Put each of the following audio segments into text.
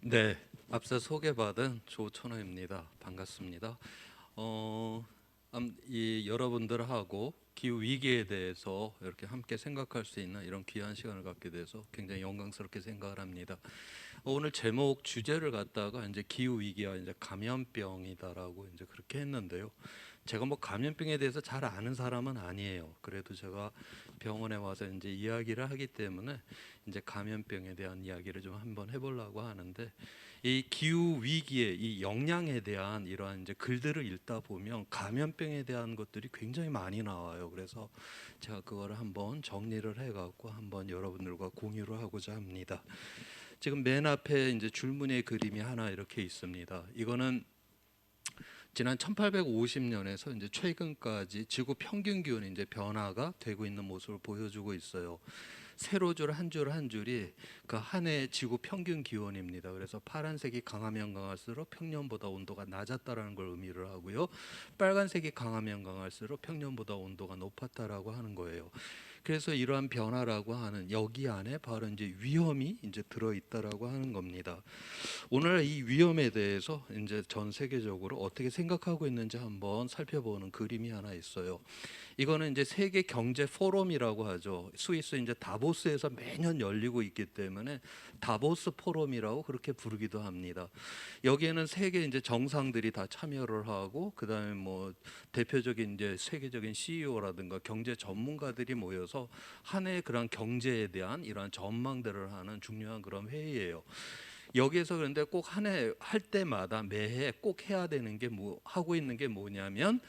네, 앞서 소개받은 조천호입니다. 반갑습니다. 이 여러분들하고 기후 위기에 대해서 이렇게 함께 생각할 수 있는 이런 귀한 시간을 갖게 돼서 굉장히 영광스럽게 생각을 합니다. 오늘 제목 주제를 갖다가 이제 기후 위기와 이제 감염병이다라고 이제 그렇게 했는데요. 제가 뭐 감염병에 대해서 잘 아는 사람은 아니에요. 그래도 제가 병원에 와서 이제 이야기를 하기 때문에 이제 감염병에 대한 이야기를 좀 한번 해보려고 하는데, 이 기후 위기의 이 영향에 대한 이러한 이제 글들을 읽다 보면 감염병에 대한 것들이 굉장히 많이 나와요. 그래서 제가 그거를 한번 정리를 해갖고 한번 여러분들과 공유를 하고자 합니다. 지금 맨 앞에 이제 줄무늬 그림이 하나 이렇게 있습니다. 이거는 지난 1850년에서 이제 최근까지 지구 평균 기온이 이제 변화가 되고 있는 모습을 보여주고 있어요. 세로줄 한 줄 한 줄이 그 한 해의 지구 평균 기온입니다. 그래서 파란색이 강하면 강할수록 평년보다 온도가 낮았다라는 걸 의미를 하고요. 빨간색이 강하면 강할수록 평년보다 온도가 높았다라고 하는 거예요. 그래서 이러한 변화라고 하는 여기 안에 바로 이제 위험이 이제 들어 있다라고 하는 겁니다. 오늘 이 위험에 대해서 이제 전 세계적으로 어떻게 생각하고 있는지 한번 살펴보는 그림이 하나 있어요. 이거는 이제 세계 경제 포럼이라고 하죠. 스위스 이제 다보스에서 매년 열리고 있기 때문에 다보스 포럼이라고 그렇게 부르기도 합니다. 여기에는 세계 이제 정상들이 다 참여를 하고, 그다음에 뭐 대표적인 이제 세계적인 CEO라든가 경제 전문가들이 모여서 한 해 그런 경제에 대한 이러한 전망들을 하는 중요한 그런 회의예요. 여기에서 그런데 꼭 한 해 할 때마다 매해 꼭 해야 되는 게 하고 있는 게 뭐냐면,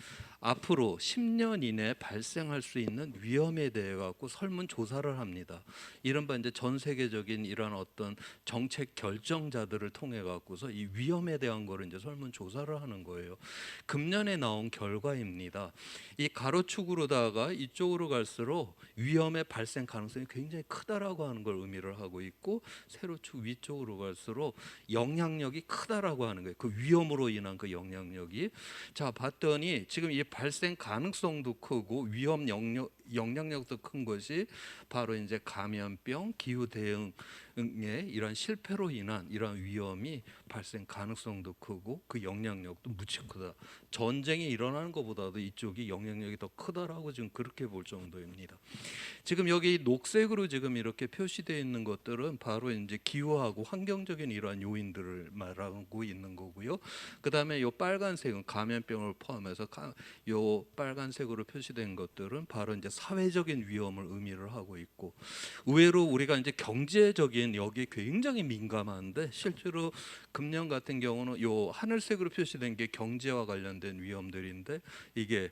앞으로 10년 이내에 발생할 수 있는 위험에 대해 갖고 설문 조사를 합니다. 이른바 이제 전 세계적인 이런 어떤 정책 결정자들을 통해 갖고서 이 위험에 대한 거를 이제 설문 조사를 하는 거예요. 금년에 나온 결과입니다. 이 가로축으로다가 이쪽으로 갈수록 위험의 발생 가능성이 굉장히 크다라고 하는 걸 의미를 하고 있고, 세로축 위쪽으로 갈수록 영향력이 크다라고 하는 거예요. 그 위험으로 인한 그 영향력이. 자, 봤더니 지금 이 발생 가능성도 크고 위험 영향력도 큰 것이 바로 이제 감염병, 기후 대응의 이런 실패로 인한 이런 위험이 발생 가능성도 크고 그 영향력도 무척 크다. 전쟁이 일어나는 것보다도 이쪽이 영향력이 더 크다라고 지금 그렇게 볼 정도입니다. 지금 여기 녹색으로 지금 이렇게 표시되어 있는 것들은 바로 이제 기후하고 환경적인 이러한 요인들을 말하고 있는 거고요. 그다음에 요 빨간색은 감염병을 포함해서 요 빨간색으로 표시된 것들은 바로 이제 사회적인 위험을 의미를 하고 있고, 의외로 우리가 이제 경제적인 여기 굉장히 민감한데, 실제로 금년 같은 경우는 요 하늘색으로 표시된 게 경제와 관련된 위험들인데, 이게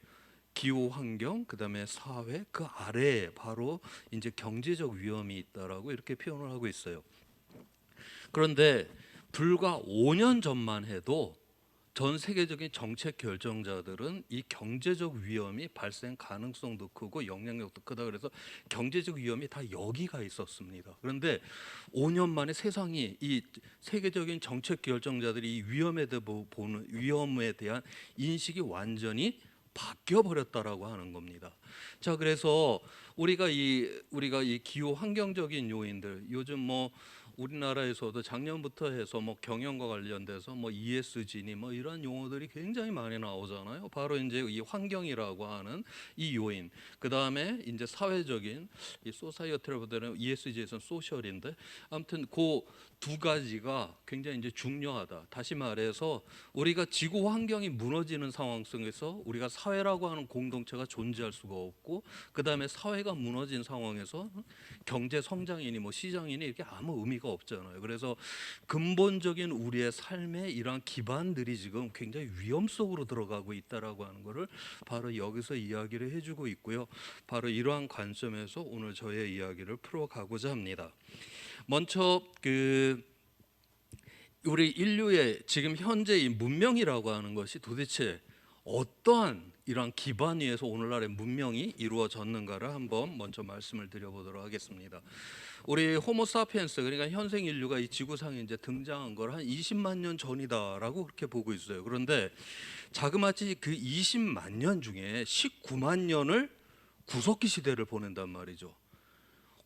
기후 환경, 그다음에 사회, 그 아래에 바로 이제 경제적 위험이 있다라고 이렇게 표현을 하고 있어요. 그런데 불과 5년 전만 해도 전 세계적인 정책 결정자들은 이 경제적 위험이 발생 가능성도 크고 영향력도 크다, 그래서 경제적 위험이 다 여기가 있었습니다. 그런데 5년 만에 세상이, 이 세계적인 정책 결정자들이 이 위험에 대한 인식이 완전히 바뀌어 버렸다라고 하는 겁니다. 자, 그래서 우리가 이 기후 환경적인 요인들, 요즘 뭐 우리나라에서도 작년부터 해서 뭐 경영과 관련돼서 뭐 ESG니 뭐 이런 용어들이 굉장히 많이 나오잖아요. 바로 이제 이 환경이라고 하는 이 요인, 그 다음에 이제 사회적인 이 소사이어티를 보다는 ESG에서는 소셜인데, 아무튼 그 두 가지가 굉장히 이제 중요하다. 다시 말해서 우리가 지구 환경이 무너지는 상황 속에서 우리가 사회라고 하는 공동체가 존재할 수가 없고, 그 다음에 사회가 무너진 상황에서 경제 성장이니 뭐 시장이니 이렇게 아무 의미가 없잖아요. 그래서 근본적인 우리의 삶의 이러한 기반들이 지금 굉장히 위험 속으로 들어가고 있다라고 하는 것을 바로 여기서 이야기를 해주고 있고요. 바로 이러한 관점에서 오늘 저의 이야기를 풀어가고자 합니다. 먼저 우리 인류의 지금 현재 이 문명이라고 하는 것이 도대체 어떠한 이러한 기반 위에서 오늘날의 문명이 이루어졌는가를 한번 먼저 말씀을 드려보도록 하겠습니다. 우리 호모사피엔스, 그러니까 현생 인류가 이 지구상에 이제 등장한 걸 한 20만 년 전이다라고 그렇게 보고 있어요. 그런데 자그마치 그 20만 년 중에 19만 년을 구석기 시대를 보낸단 말이죠.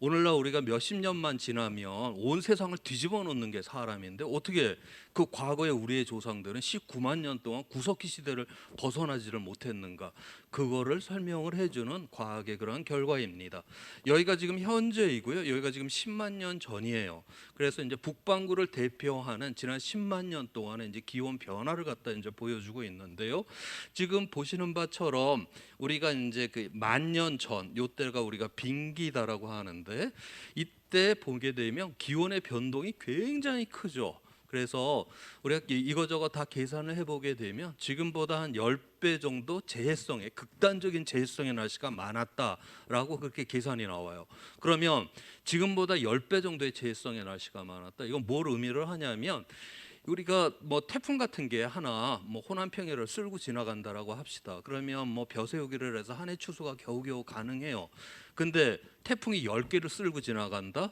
오늘날 우리가 몇십 년만 지나면 온 세상을 뒤집어 놓는 게 사람인데 어떻게 그 과거에 우리의 조상들은 19만 년 동안 구석기 시대를 벗어나지를 못했는가? 그거를 설명을 해주는 과학의 그런 결과입니다. 여기가 지금 현재이고요. 여기가 지금 10만 년 전이에요. 그래서 이제 북반구를 대표하는 지난 10만 년 동안의 이제 기온 변화를 갖다 이제 보여주고 있는데요. 지금 보시는 바처럼 우리가 이제 그 만 년 전 요때가 우리가 빙기다라고 하는데 이때 보게 되면 기온의 변동이 굉장히 크죠. 그래서 우리가 이거저거 다 계산을 해보게 되면 지금보다 한 10배 정도 재해성의 극단적인 재해성의 날씨가 많았다라고 그렇게 계산이 나와요. 그러면 지금보다 10배 정도의 재해성의 날씨가 많았다. 이건 뭘 의미를 하냐면 우리가 뭐 태풍 같은 게 하나 뭐 호남 평야를 쓸고 지나간다라고 합시다. 그러면 뭐 벼세우기를 해서 한 해 추수가 겨우겨우 가능해요. 근데 태풍이 10개를 쓸고 지나간다?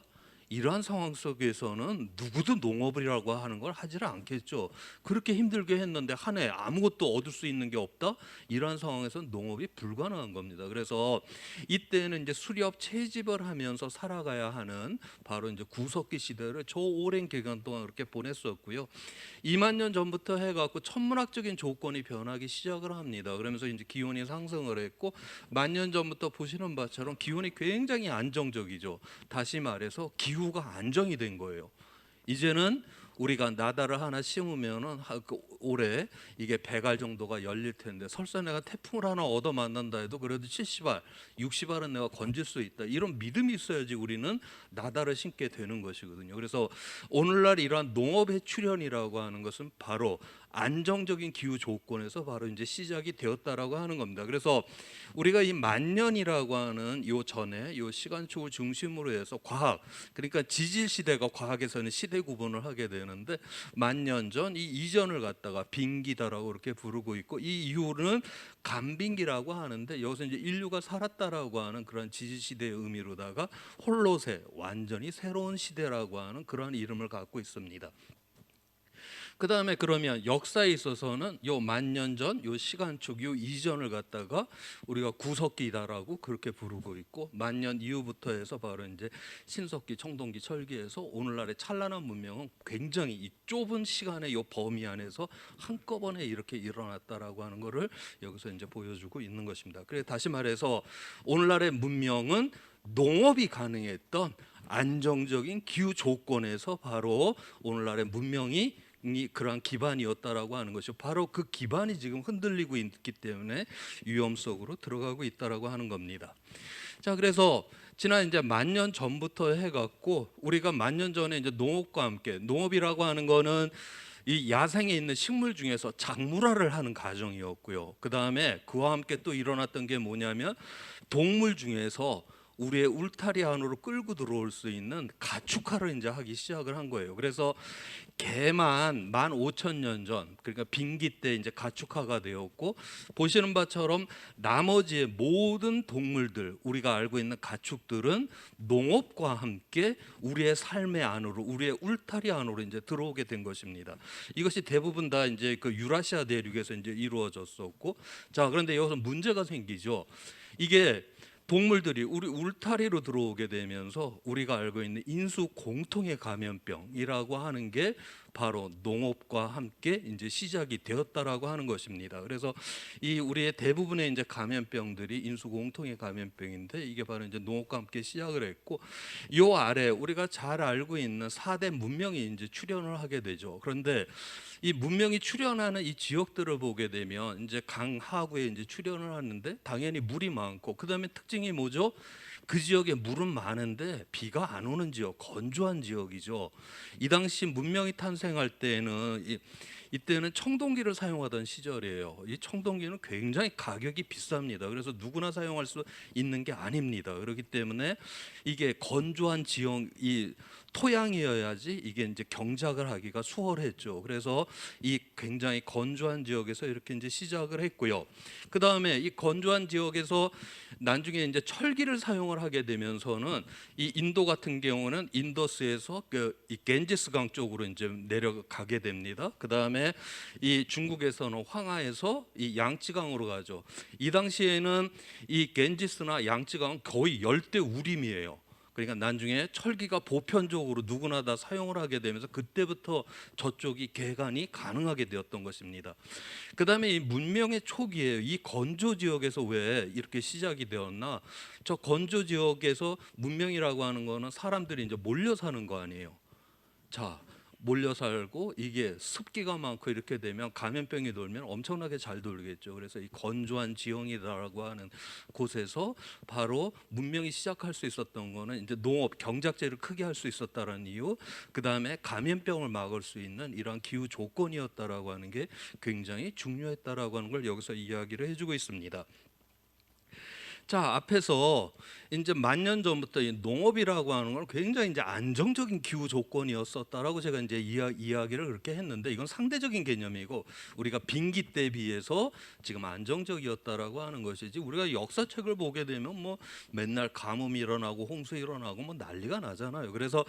이러한 상황 속에서는 누구도 농업이라고 하는 걸 하지를 않겠죠. 그렇게 힘들게 했는데 한 해 아무것도 얻을 수 있는 게 없다? 이러한 상황에서는 농업이 불가능한 겁니다. 그래서 이때는 이제 수렵 채집을 하면서 살아가야 하는 바로 이제 구석기 시대를 저 오랜 기간 동안 그렇게 보냈었고요. 2만 년 전부터 해갖고 천문학적인 조건이 변하기 시작을 합니다. 그러면서 이제 기온이 상승을 했고 만 년 전부터 보시는 바처럼 기온이 굉장히 안정적이죠. 다시 말해서 기후가 안정이 된 거예요. 이제는 우리가 나달을 하나 심으면은 올해 이게 100알 정도가 열릴 텐데 설사 내가 태풍을 하나 얻어 만난다 해도 그래도 70알, 60알은 내가 건질 수 있다. 이런 믿음이 있어야지 우리는 나달을 심게 되는 것이거든요. 그래서 오늘날 이러한 농업의 출현이라고 하는 것은 바로 안정적인 기후 조건에서 바로 이제 시작이 되었다라고 하는 겁니다. 그래서 우리가 이 만년이라고 하는 요 전에 요 시간축을 중심으로 해서 과학, 그러니까 지질 시대가 과학에서는 시대 구분을 하게 되는데 만년 전 이 이전을 갖다가 빙기다라고 이렇게 부르고 있고 이 이후는 간빙기라고 하는데 여기서 이제 인류가 살았다라고 하는 그런 지질 시대의 의미로다가 홀로세, 완전히 새로운 시대라고 하는 그런 이름을 갖고 있습니다. 그 다음에 그러면 역사에 있어서는 요 만 년 전, 요 시간축, 요 이전을 갖다가 우리가 구석기다라고 그렇게 부르고 있고 만 년 이후부터 해서 바로 이제 신석기, 청동기, 철기에서 오늘날의 찬란한 문명은 굉장히 이 좁은 시간의 요 범위 안에서 한꺼번에 이렇게 일어났다라고 하는 것을 여기서 이제 보여주고 있는 것입니다. 그래서 다시 말해서 오늘날의 문명은 농업이 가능했던 안정적인 기후 조건에서 바로 오늘날의 문명이 그러한 기반이었다라고 하는 것이죠. 바로 그 기반이 지금 흔들리고 있기 때문에 위험 속으로 들어가고 있다라고 하는 겁니다. 자, 그래서 지난 이제 만 년 전부터 해갖고 우리가 만 년 전에 이제 농업과 함께 농업이라고 하는 거는 이 야생에 있는 식물 중에서 작물화를 하는 과정이었고요. 그 다음에 그와 함께 또 일어났던 게 뭐냐면 동물 중에서 우리의 울타리 안으로 끌고 들어올 수 있는 가축화를 이제 하기 시작을 한 거예요. 그래서 개만 15,000년 전, 그러니까 빙기 때 이제 가축화가 되었고 보시는 바처럼 나머지의 모든 동물들, 우리가 알고 있는 가축들은 농업과 함께 우리의 삶의 안으로, 우리의 울타리 안으로 이제 들어오게 된 것입니다. 이것이 대부분 다 이제 그 유라시아 대륙에서 이제 이루어졌었고, 자, 그런데 여기서 문제가 생기죠. 이게 동물들이 우리 울타리로 들어오게 되면서 우리가 알고 있는 인수 공통의 감염병이라고 하는 게 바로 농업과 함께 이제 시작이 되었다라고 하는 것입니다. 그래서 이 우리의 대부분의 이제 감염병들이 인수 공통의 감염병인데 이게 바로 이제 농업과 함께 시작을 했고 요 아래 우리가 잘 알고 있는 4대 문명이 이제 출현을 하게 되죠. 그런데 이 문명이 출현하는 이 지역들을 보게 되면 이제 강 하구에 이제 출현을 하는데 당연히 물이 많고 그다음에 특징이 뭐죠? 그 지역에 물은 많은데 비가 안 오는 지역, 건조한 지역이죠. 이 당시 문명이 탄생할 때에는 이때는 청동기를 사용하던 시절이에요. 이 청동기는 굉장히 가격이 비쌉니다. 그래서 누구나 사용할 수 있는 게 아닙니다. 그렇기 때문에 이게 건조한 지역, 이 토양이어야지 이게 이제 경작을 하기가 수월했죠. 그래서 이 굉장히 건조한 지역에서 이렇게 이제 시작을 했고요. 그 다음에 이 건조한 지역에서 나중에 이제 철기를 사용을 하게 되면서는 이 인도 같은 경우는 인더스에서 이 겐지스강 쪽으로 이제 내려가게 됩니다. 그 다음에 이 중국에서는 황하에서 이 양쯔강으로 가죠. 이 당시에는 이 겐지스나 양쯔강은 거의 열대 우림이에요. 그러니까 나중에 철기가 보편적으로 누구나 다 사용을 하게 되면서 그때부터 저쪽이 개간이 가능하게 되었던 것입니다. 그다음에 이 문명의 초기에 이 건조 지역에서 왜 이렇게 시작이 되었나? 저 건조 지역에서 문명이라고 하는 거는 사람들이 이제 몰려 사는 거 아니에요. 자, 몰려 살고 이게 습기가 많고 이렇게 되면 감염병이 돌면 엄청나게 잘 돌겠죠. 그래서 이 건조한 지형이라고 하는 곳에서 바로 문명이 시작할 수 있었던 거는 이제 농업, 경작지를 크게 할 수 있었다는 이유, 그 다음에 감염병을 막을 수 있는 이러한 기후 조건이었다라고 하는 게 굉장히 중요했다라고 하는 걸 여기서 이야기를 해주고 있습니다. 자, 앞에서 이제 10,000년 전부터 이 농업이라고 하는 건 굉장히 이제 안정적인 기후 조건이었었다라고 제가 이제 이야기를 그렇게 했는데, 이건 상대적인 개념이고 우리가 빈기 때 비해서 지금 안정적이었다라고 하는 것이지, 우리가 역사책을 보게 되면 뭐 맨날 가뭄이 일어나고 홍수 일어나고 뭐 난리가 나잖아요. 그래서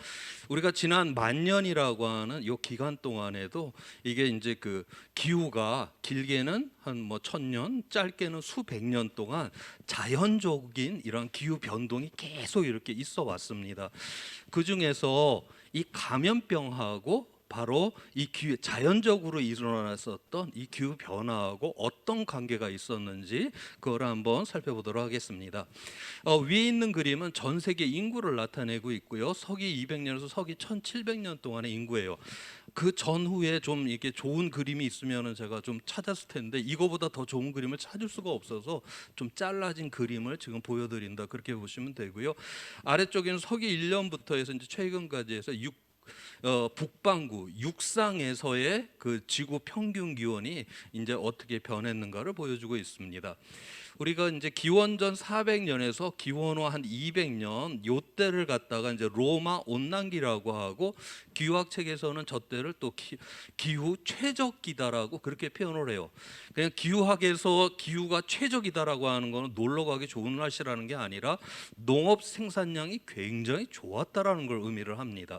우리가 지난 10,000년이라고 하는 이 기간 동안에도 이게 이제 그 기후가 길게는 한 뭐 1,000년, 짧게는 수백 년 동안 자연적인 이런 기후 변동이 계속 이렇게 있어 왔습니다. 그 중에서 이 감염병하고 바로 이 기후, 자연적으로 일어났었던 이 기후 변화하고 어떤 관계가 있었는지 그걸 한번 살펴보도록 하겠습니다. 위에 있는 그림은 전 세계 인구를 나타내고 있고요. 서기 200년에서 서기 1700년 동안의 인구예요. 그 전후에 좀 이게 좋은 그림이 있으면은 제가 좀 찾았을 텐데 이거보다 더 좋은 그림을 찾을 수가 없어서 좀 잘라진 그림을 지금 보여드린다, 그렇게 보시면 되고요. 아래쪽에는 서기 1년부터 해서 이제 최근까지 해서 북반구 육상에서의 그 지구 평균 기온이 이제 어떻게 변했는가를 보여주고 있습니다. 우리가 이제 기원전 400년에서 기원후 한 200년 요 때를 갖다가 이제 로마 온난기라고 하고, 기후학 책에서는 저 때를 또 기후 최적기다라고 그렇게 표현을 해요. 그냥 기후학에서 기후가 최적이다라고 하는 거는 놀러 가기 좋은 날씨라는 게 아니라 농업 생산량이 굉장히 좋았다라는 걸 의미를 합니다.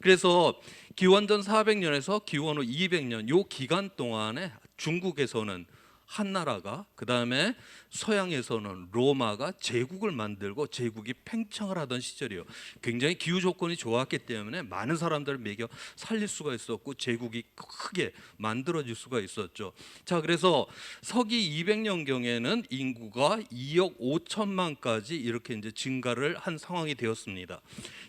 그래서 기원전 400년에서 기원후 200년 요 기간 동안에 중국에서는 한나라가, 그 다음에 서양에서는 로마가 제국을 만들고 제국이 팽창을 하던 시절이에요. 굉장히 기후 조건이 좋았기 때문에 많은 사람들을 먹여 살릴 수가 있었고 제국이 크게 만들어질 수가 있었죠. 자, 그래서 서기 200년경에는 인구가 2억 5천만까지 이렇게 이제 증가를 한 상황이 되었습니다.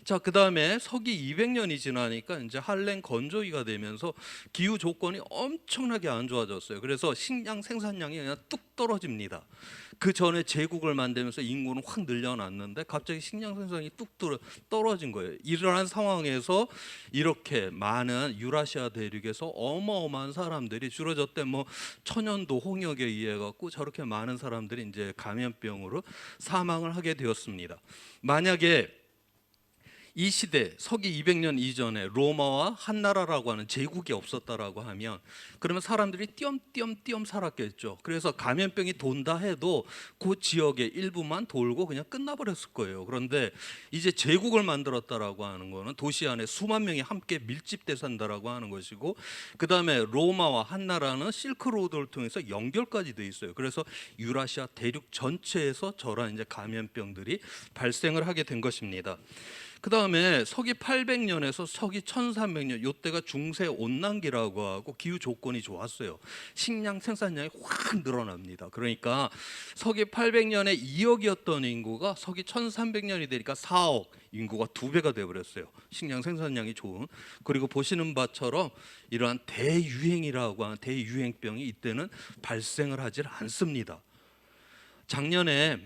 자, 그 다음에 서기 200년이 지나니까 이제 한랭 건조기가 되면서 기후 조건이 엄청나게 안 좋아졌어요. 그래서 식량 생산량이 그냥 뚝 떨어집니다. 그 전에 제국을 만들면서 인구는 확 늘려놨는데 갑자기 식량 생산이 뚝 떨어진 거예요. 이러한 상황에서 이렇게 많은 유라시아 대륙에서 어마어마한 사람들이 주로 저때 뭐 천연도 홍역에 의해 갖고 저렇게 많은 사람들이 이제 감염병으로 사망을 하게 되었습니다. 만약에 이 시대 서기 200년 이전에 로마와 한나라라고 하는 제국이 없었다라고 하면 그러면 사람들이 띄엄띄엄 살았겠죠. 그래서 감염병이 돈다 해도 그 지역의 일부만 돌고 그냥 끝나버렸을 거예요. 그런데 이제 제국을 만들었다라고 하는 거는 도시 안에 수만 명이 함께 밀집돼 산다라고 하는 것이고, 그 다음에 로마와 한나라는 실크로드를 통해서 연결까지 돼 있어요. 그래서 유라시아 대륙 전체에서 저런 이제 감염병들이 발생을 하게 된 것입니다. 그 다음에 서기 800년에서 서기 1300년 요때가 중세 온난기라고 하고 기후 조건이 좋았어요. 식량 생산량이 확 늘어납니다. 그러니까 서기 800년에 2억이었던 인구가 서기 1300년이 되니까 4억, 인구가 2배가 되어버렸어요. 식량 생산량이 좋은. 그리고 보시는 바처럼 이러한 대유행이라고 하는 대유행병이 이때는 발생을 하질 않습니다. 작년에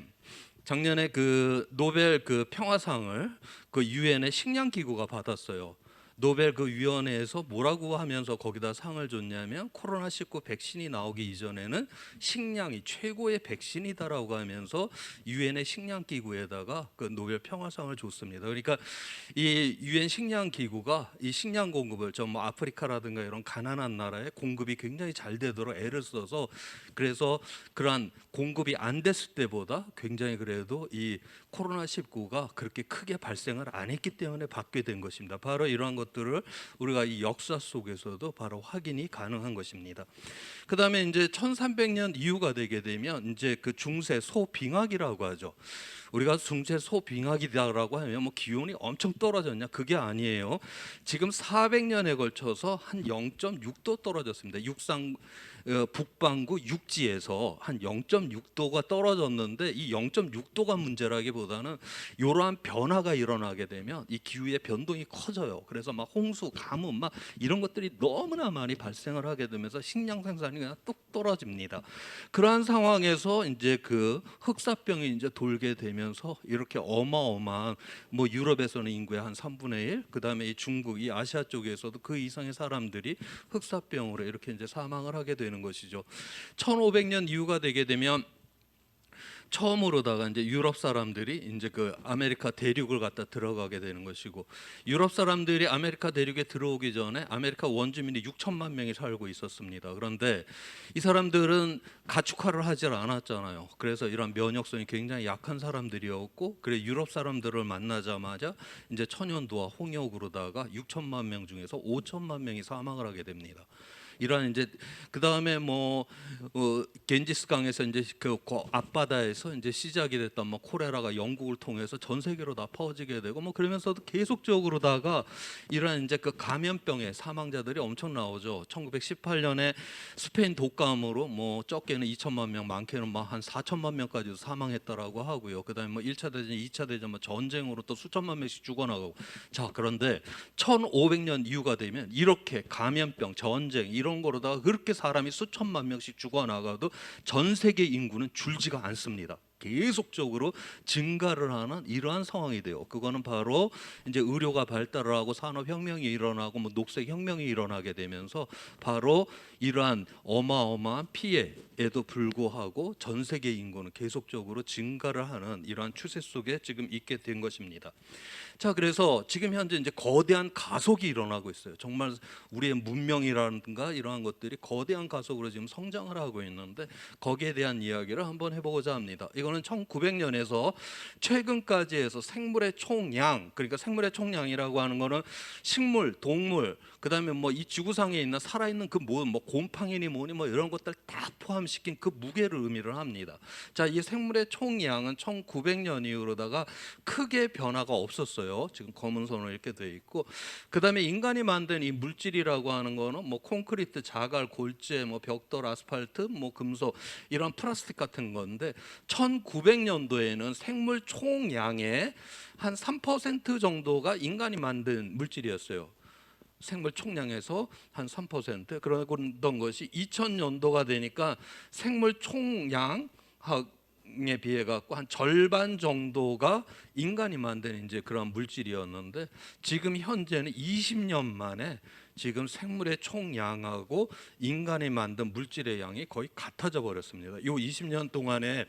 그 노벨 그 평화상을 그 유엔의 식량 기구가 받았어요. 노벨 그 위원회에서 뭐라고 하면서 거기다 상을 줬냐면 코로나19 백신이 나오기 이전에는 식량이 최고의 백신이다라고 하면서 유엔의 식량 기구에다가 그 노벨 평화상을 줬습니다. 그러니까 이 유엔 식량 기구가 이 식량 공급을 좀 뭐 아프리카라든가 이런 가난한 나라에 공급이 굉장히 잘 되도록 애를 써서, 그래서 그러한 공급이 안 됐을 때보다 굉장히 그래도 이 코로나19가 그렇게 크게 발생을 안 했기 때문에 받게 된 것입니다. 바로 이러한 것 것들을 우리가 이 역사 속에서도 바로 확인이 가능한 것입니다. 그다음에 이제 1300년 이후가 되게 되면 이제 그 중세 소빙하기라고 하죠. 우리가 중세 소빙하기다라고 하면 뭐 기온이 엄청 떨어졌냐? 그게 아니에요. 지금 400년에 걸쳐서 한 0.6도 떨어졌습니다. 북반구 육지에서 한 0.6도가 떨어졌는데 이 0.6도가 문제라기보다는 이러한 변화가 일어나게 되면 이 기후의 변동이 커져요. 그래서 막 홍수, 가뭄 막 이런 것들이 너무나 많이 발생을 하게 되면서 식량 생산이 그냥 뚝 떨어집니다. 그러한 상황에서 이제 그 흑사병이 이제 돌게 되면서 이렇게 어마어마한 뭐 유럽에서는 인구의 한 3분의 1, 그다음에 이 중국, 이 아시아 쪽에서도 그 이상의 사람들이 흑사병으로 이렇게 이제 사망을 하게 되는 것이죠. 1500년 이후가 되게 되면 처음으로다가 이제 유럽 사람들이 이제 그 아메리카 대륙을 갖다 들어가게 되는 것이고, 유럽 사람들이 아메리카 대륙에 들어오기 전에 아메리카 원주민이 6천만 명이 살고 있었습니다. 그런데 이 사람들은 가축화를 하질 않았잖아요. 그래서 이런 면역성이 굉장히 약한 사람들이었고, 그래 유럽 사람들을 만나자마자 이제 천연두와 홍역으로다가 6천만 명 중에서 5천만 명이 사망을 하게 됩니다. 이러한 이제 그 다음에 뭐 겐지스강에서 이제 그 앞바다에서 이제 시작이 됐던 뭐 콜레라가 영국을 통해서 전 세계로 다 퍼지게 되고 뭐 그러면서도 계속적으로다가 이러한 이제 그 감염병의 사망자들이 엄청 나오죠. 1918년에 스페인 독감으로 뭐 적게는 2천만 명, 많게는 뭐 한 4천만 명까지도 사망했다라고 하고요. 그다음에 뭐 1차 대전, 2차 대전 뭐 전쟁으로 또 수천만 명씩 죽어나가고. 자, 그런데 1500년 이후가 되면 이렇게 감염병, 전쟁 이런 거로다가 그렇게 사람이 수천만 명씩 죽어나가도 전 세계 인구는 줄지가 않습니다. 계속적으로 증가를 하는 이러한 상황이 돼요. 그거는 바로 이제 의료가 발달을 하고 산업혁명이 일어나고 뭐 녹색혁명이 일어나게 되면서 바로 이러한 어마어마한 피해에도 불구하고 전 세계 인구는 계속적으로 증가를 하는 이러한 추세 속에 지금 있게 된 것입니다. 자, 그래서 지금 현재 이제 거대한 가속이 일어나고 있어요. 정말 우리의 문명이라든가 이러한 것들이 거대한 가속으로 지금 성장을 하고 있는데 거기에 대한 이야기를 한번 해보고자 합니다. 이거는 1900년에서 최근까지 해서 생물의 총량, 그러니까 생물의 총량이라고 하는 거는 식물, 동물, 그다음에 뭐 이 지구상에 있는 살아있는 그 뭐 곰팡이니 뭐니 뭐 이런 것들 다 포함시킨 그 무게를 의미를 합니다. 자, 이 생물의 총량은 1900년 이후로다가 크게 변화가 없었어요. 지금 검은 선으로 이렇게 되어 있고, 그다음에 인간이 만든 이 물질이라고 하는 거는 뭐 콘크리트, 자갈, 골재, 뭐 벽돌, 아스팔트, 뭐 금속 이런 플라스틱 같은 건데 1900년도에는 생물 총량의 한 3% 정도가 인간이 만든 물질이었어요. 생물 총량에서 한 3%. 그러던 것이 2000년도가 되니까 생물 총량 에 비해 갖고 한 절반 정도가 인간이 만든 이제 그런 물질이었는데 지금 현재는 20년 만에 지금 생물의 총량하고 인간이 만든 물질의 양이 거의 같아져 버렸습니다. 이 20년 동안에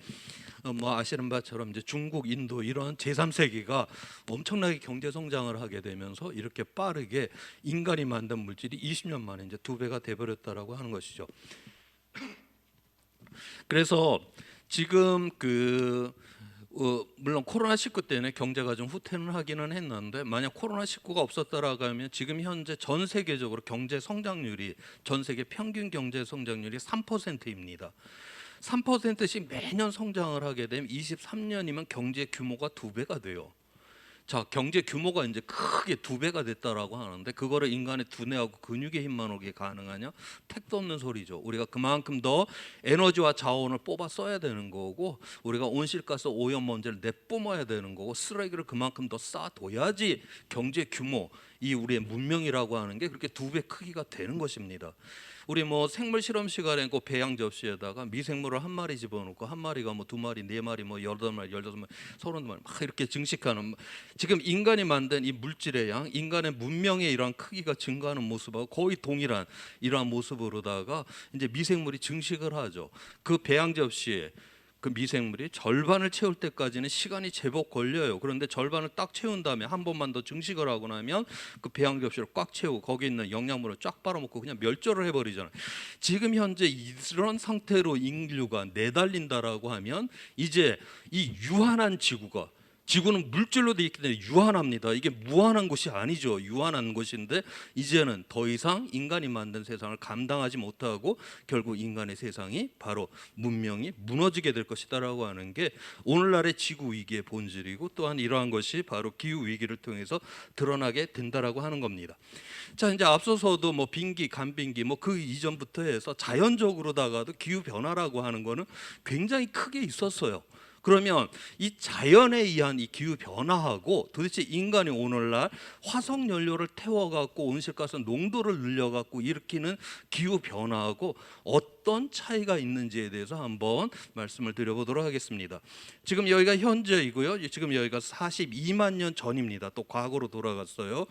뭐 아시는 바처럼 이제 중국, 인도 이런 제3세계가 엄청나게 경제 성장을 하게 되면서 이렇게 빠르게 인간이 만든 물질이 20년 만에 이제 2배가 돼 버렸다라고 하는 것이죠. 그래서 지금 물론 코로나19 때문에 경제가 좀 후퇴는 하기는 했는데 만약 코로나19가 없었다라고 하면 지금 현재 전 세계적으로 경제 성장률이 전 세계 평균 경제 성장률이 3%입니다. 3%씩 매년 성장을 하게 되면 23년이면 경제 규모가 2배가 돼요. 자, 경제 규모가 이제 크게 2배가 됐다라고 하는데 그거를 인간의 두뇌하고 근육의 힘만 오게 가능하냐? 택도 없는 소리죠. 우리가 그만큼 더 에너지와 자원을 뽑아 써야 되는 거고 우리가 온실가스 오염먼지를 내뿜어야 되는 거고 쓰레기를 그만큼 더 쌓아둬야지 경제 규모, 이 우리의 문명이라고 하는 게 그렇게 2배 크기가 되는 것입니다. 우리 뭐 생물 실험 시간에 그 배양 접시에다가 미생물을 한 마리 집어넣고 한 마리가 뭐 2마리, 4마리, 뭐 8마리, 16마리, 30마리 막 이렇게 증식하는 지금 인간이 만든 이 물질의 양, 인간의 문명의 이러한 크기가 증가하는 모습하고 거의 동일한 이러한 모습으로다가 이제 미생물이 증식을 하죠. 그 배양 접시에 그 미생물이 절반을 채울 때까지는 시간이 제법 걸려요. 그런데 절반을 딱 채운 다음에 한 번만 더 증식을 하고 나면 그 배양 접시를 꽉 채우고 거기 있는 영양분을 쫙 빨아먹고 그냥 멸절을 해버리잖아요. 지금 현재 이런 상태로 인류가 내달린다라고 하면 이제 이 유한한 지구가 지구는 물질로 되어 있기 때문에 유한합니다. 이게 무한한 것이 아니죠. 유한한 것인데 이제는 더 이상 인간이 만든 세상을 감당하지 못하고 결국 인간의 세상이 바로 문명이 무너지게 될 것이다라고 하는 게 오늘날의 지구 위기의 본질이고, 또한 이러한 것이 바로 기후 위기를 통해서 드러나게 된다라고 하는 겁니다. 자, 이제 앞서서도 뭐 빙기, 간빙기 뭐 그 이전부터 해서 자연적으로다가도 기후 변화라고 하는 거는 굉장히 크게 있었어요. 그러면 이 자연에 의한 이 기후 변화하고 도대체 인간이 오늘날 화석 연료를 태워갖고 온실가스 농도를 늘려갖고 일으키는 기후 변화하고 어떤 차이가 있는지에 대해서 한번 말씀을 드려보도록 하겠습니다. 지금 여기가 현재이고요. 지금 여기가 42만 년 전입니다. 또 과거로 돌아갔어요.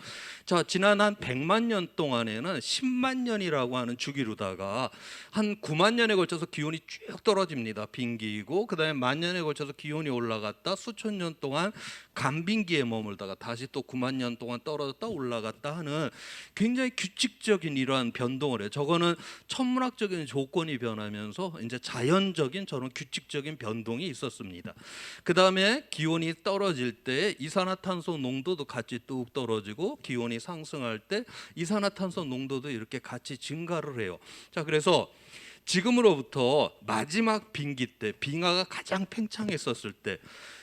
자, 지난 한 100만 년 동안에는 10만 년이라고 하는 주기로다가 한 9만 년에 걸쳐서 기온이 쭉 떨어집니다. 빙기이고, 그다음에 만 년에 걸쳐서 기온이 올라갔다 수천 년 동안 간빙기에 머물다가 다시 또 9만 년 동안 떨어졌다 올라갔다 하는 굉장히 규칙적인 이러한 변동을 해요. 저거는 천문학적인 조건이 변하면서 이제 자연적인 저런 규칙적인 변동이 있었습니다. 그 다음에 기온이 떨어질 때 이산화탄소 농도도 같이 뚝 떨어지고, 기온이 상승할 때 이산화탄소 농도도 이렇게 같이 증가를 해요. 자, 그래서 지금으로부터 마지막 빙기 때, 빙하가 가장 팽창했었을 때,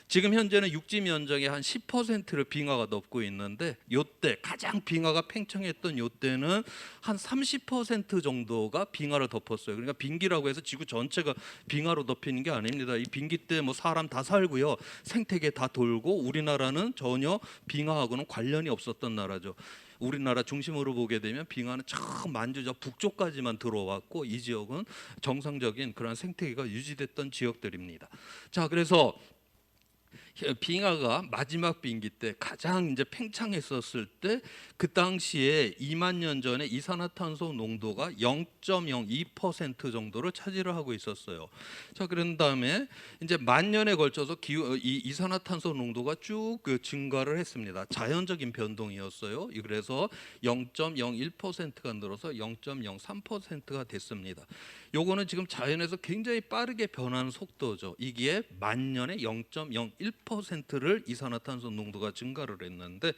지금 현재는 육지 면적의 한 10%를 빙하가 덮고 있는데, 요때 가장 빙하가 팽창했던 요때는 한 30% 정도가 빙하를 덮었어요. 그러니까 빙기라고 해서 지구 전체가 빙하로 덮이는 게 아닙니다. 이 빙기 때 뭐 사람 다 살고요, 생태계 다 돌고, 우리나라는 전혀 빙하하고는 관련이 없었던 나라죠. 우리나라 중심으로 보게 되면 빙하는 저 만주저 북쪽까지만 들어왔고, 이 지역은 정상적인 그런 생태계가 유지됐던 지역들입니다. 자, 그래서 빙하가 마지막 빙기 때 가장 이제 팽창했었을 때, 그 당시에 2만 년 전에 이산화탄소 농도가 0.02% 정도를 차지를 하고 있었어요. 자, 그런 다음에 이제 만 년에 걸쳐서 이 이산화탄소 농도가 쭉 증가를 했습니다. 자연적인 변동이었어요. 그래서 0.01%가 늘어서 0.03%가 됐습니다. 요거는 지금 자연에서 굉장히 빠르게 변하는 속도죠. 이게 만 년에 0.01%를 이산화탄소 농도가 증가를 했는데,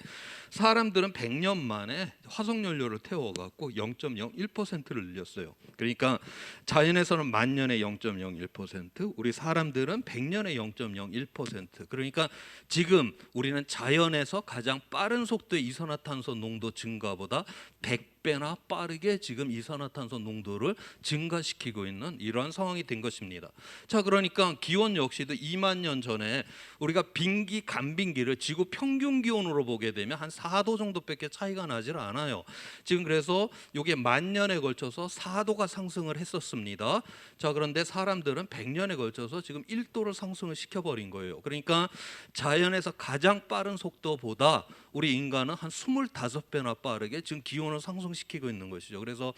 사람들은 100년 만에 화석연료를 태워갖고 0.01%를 늘렸어요. 그러니까 자연에서는 만 년에 0.01%, 우리 사람들은 100년에 0.01%. 그러니까 지금 우리는 자연에서 가장 빠른 속도의 이산화탄소 농도 증가보다 100배나 빠르게 지금 이산화탄소 농도를 증가시키고 있는 이러한 상황이 된 것입니다. 자, 그러니까 기온 역시도 2만 년 전에 우리가 빙기, 간빙기를 지구 평균 기온으로 보게 되면 한 4도 정도밖에 차이가 나질 않아요. 지금 그래서 이게 만 년에 걸쳐서 4도가 상승을 했었습니다. 자, 그런데 사람들은 100년에 걸쳐서 지금 1도를 상승을 시켜버린 거예요. 그러니까 자연에서 가장 빠른 속도보다 우리 인간은 한 25배나 빠르게 지금 기온을 상승시키고 있는 것이죠. 그래서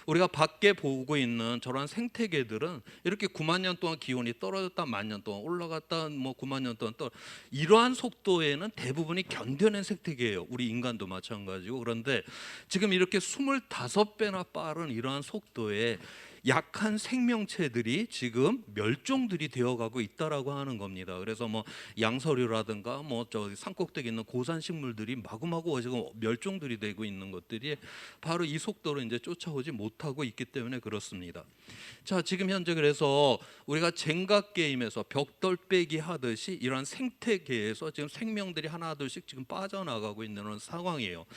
우리가 밖에 보고 있는 저런 생태계들은 이렇게 9만 년 동안 기온이 떨어졌다, 만 년 동안 올라갔다, 뭐 9만 년 동안 이러한 속도에는 대부분이 견뎌낸 생태계예요. 우리 인간도 마찬가지고. 그런데 지금 이렇게 25배나 빠른 이러한 속도에 약한 생명체들이 지금 멸종들이 되어가고 있다라고 하는 겁니다. 그래서 뭐 양서류라든가 뭐 저 산꼭대기 있는 고산 식물들이 마구마구 지금 멸종들이 되고 있는 것들이 바로 이 속도로 이제 쫓아오지 못하고 있기 때문에 그렇습니다. 자, 지금 현재 그래서 우리가 젠가 게임에서 벽돌 빼기 하듯이 이러한 생태계에서 지금 생명들이 하나둘씩 지금 빠져나가고 있는 그런 상황이에요.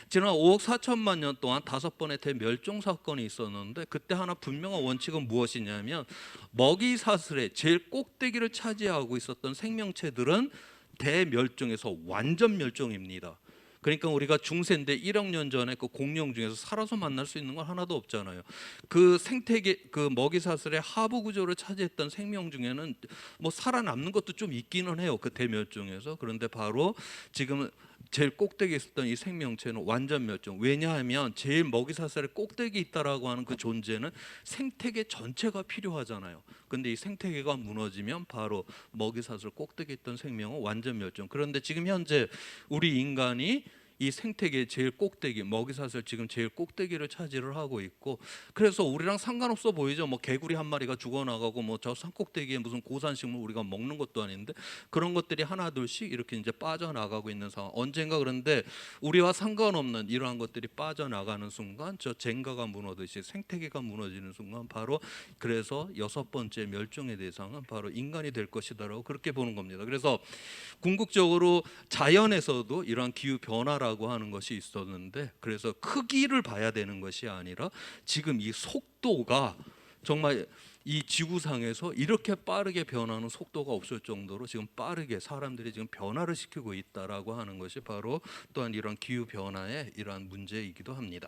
지난 5억 4천만 년 동안 5번의 대멸종 사건이 있었는데, 그때 하나 분명한 원칙은 무엇이냐면, 먹이 사슬의 제일 꼭대기를 차지하고 있었던 생명체들은 대멸종에서 완전 멸종입니다. 그러니까 우리가 중세인데 1억 년 전에 그 공룡 중에서 살아서 만날 수 있는 건 하나도 없잖아요. 그 생태계, 그 먹이 사슬의 하부 구조를 차지했던 생명 중에는 뭐 살아남는 것도 좀 있기는 해요, 그 대멸종에서. 그런데 바로 지금 제일 꼭대기에 있었던 이 생명체는 완전 멸종. 왜냐하면 제일 먹이 사슬의 꼭대기에 있다라고 하는 그 존재는 생태계 전체가 필요하잖아요. 근데 이 생태계가 무너지면 바로 먹이 사슬 꼭대기에 있던 생명은 완전 멸종. 그런데 지금 현재 우리 인간이 이 생태계 제일 꼭대기, 먹이사슬 지금 제일 꼭대기를 차지를 하고 있고, 그래서 우리랑 상관없어 보이죠. 뭐 개구리 한 마리가 죽어나가고 뭐 저 산꼭대기에 무슨 고산식물 우리가 먹는 것도 아닌데 그런 것들이 하나 둘씩 이렇게 이제 빠져나가고 있는 상황. 언젠가 그런데 우리와 상관없는 이러한 것들이 빠져나가는 순간 저 젠가가 무너듯이 생태계가 무너지는 순간 바로 그래서 여섯 번째 멸종의 대상은 바로 인간이 될 것이다라고 그렇게 보는 겁니다. 그래서 궁극적으로 자연에서도 이러한 기후 변화라고 하는 것이 있었는데, 그래서 크기를 봐야 되는 것이 아니라 지금 이 속도가 정말 이 지구상에서 이렇게 빠르게 변하는 속도가 없을 정도로 지금 빠르게 사람들이 지금 변화를 시키고 있다라고 하는 것이 바로 또한 이런 기후 변화의 이러한 문제이기도 합니다.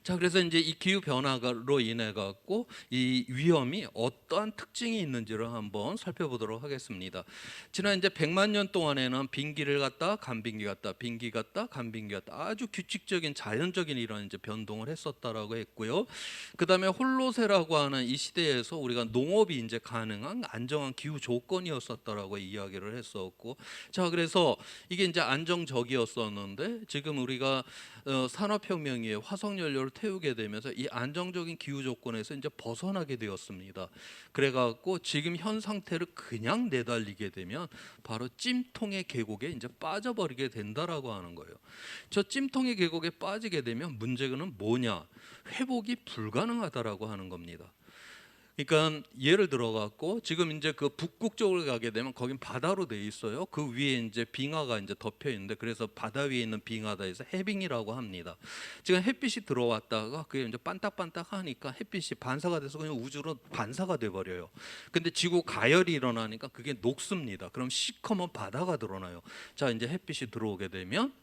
자, 그래서 이제 이 기후 변화로 인해 갖고 이 위험이 어떠한 특징이 있는지를 한번 살펴보도록 하겠습니다. 지난 이제 100만 년 동안에는 빙기를 갔다 간빙기 갔다 빙기 갔다 간빙기 갔다 아주 규칙적인 자연적인 이런 이제 변동을 했었다라고 했고요. 그다음에 홀로세라고 하는 이 시대에서 우리가 농업이 이제 가능한 안정한 기후 조건이었었다라고 이야기를 했었고, 자, 그래서 이게 이제 안정적이었었는데 지금 우리가 산업혁명 이후에 화석연료를 태우게 되면서 이 안정적인 기후 조건에서 이제 벗어나게 되었습니다. 그래갖고 지금 현 상태를 그냥 내달리게 되면 바로 찜통의 계곡에 이제 빠져버리게 된다라고 하는 거예요. 저 찜통의 계곡에 빠지게 되면 문제는 뭐냐? 회복이 불가능하다라고 하는 겁니다. 그러니까 예를 들어 갖고 지금 이제 그 북극 쪽을 가게 되면 거긴 바다로 돼 있어요. 그 위에 이제 빙하가 이제 덮여 있는데 그래서 바다 위에 있는 빙하다에서 해빙이라고 합니다. 지금 햇빛이 들어왔다가 그게 이제 반딱반딱하니까 햇빛이 반사가 돼서 그냥 우주로 반사가 돼 버려요. 근데 지구 가열이 일어나니까 그게 녹습니다. 그럼 시커먼 바다가 드러나요. 자, 이제 햇빛이 들어오게 되면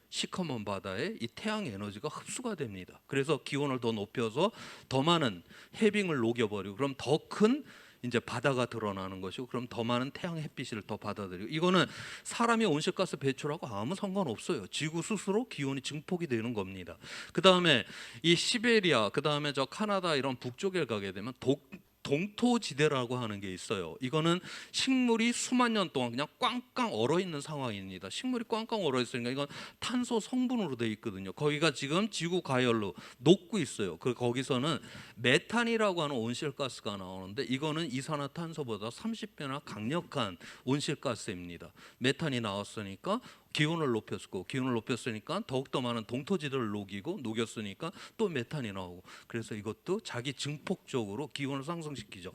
시커먼 바다에 이 태양 에너지가 흡수가 됩니다. 그래서 기온을 더 높여서 더 많은 해빙을 녹여버리고 그럼 더 큰 이제 바다가 드러나는 것이고 그럼 더 많은 태양 햇빛을 더 받아들이고, 이거는 사람이 온실가스 배출하고 아무 상관없어요. 지구 스스로 기온이 증폭이 되는 겁니다. 그 다음에 이 시베리아, 그 다음에 저 카나다 이런 북쪽에 가게 되면 동토지대라고 하는 게 있어요. 이거는 식물이 수만 년 동안 그냥 꽝꽝 얼어 있는 상황입니다. 식물이 꽝꽝 얼어 있으니까 이건 탄소 성분으로 되어 있거든요. 거기가 지금 지구 가열로 녹고 있어요. 거기서는 메탄이라고 하는 온실가스가 나오는데 이거는 이산화탄소보다 30배나 강력한 온실가스입니다. 메탄이 나왔으니까 기온을 높였으니까 더욱더 많은 동토지대를 녹였으니까 또 메탄이 나오고, 그래서 이것도 자기 증폭적으로 기온을 상승시키죠.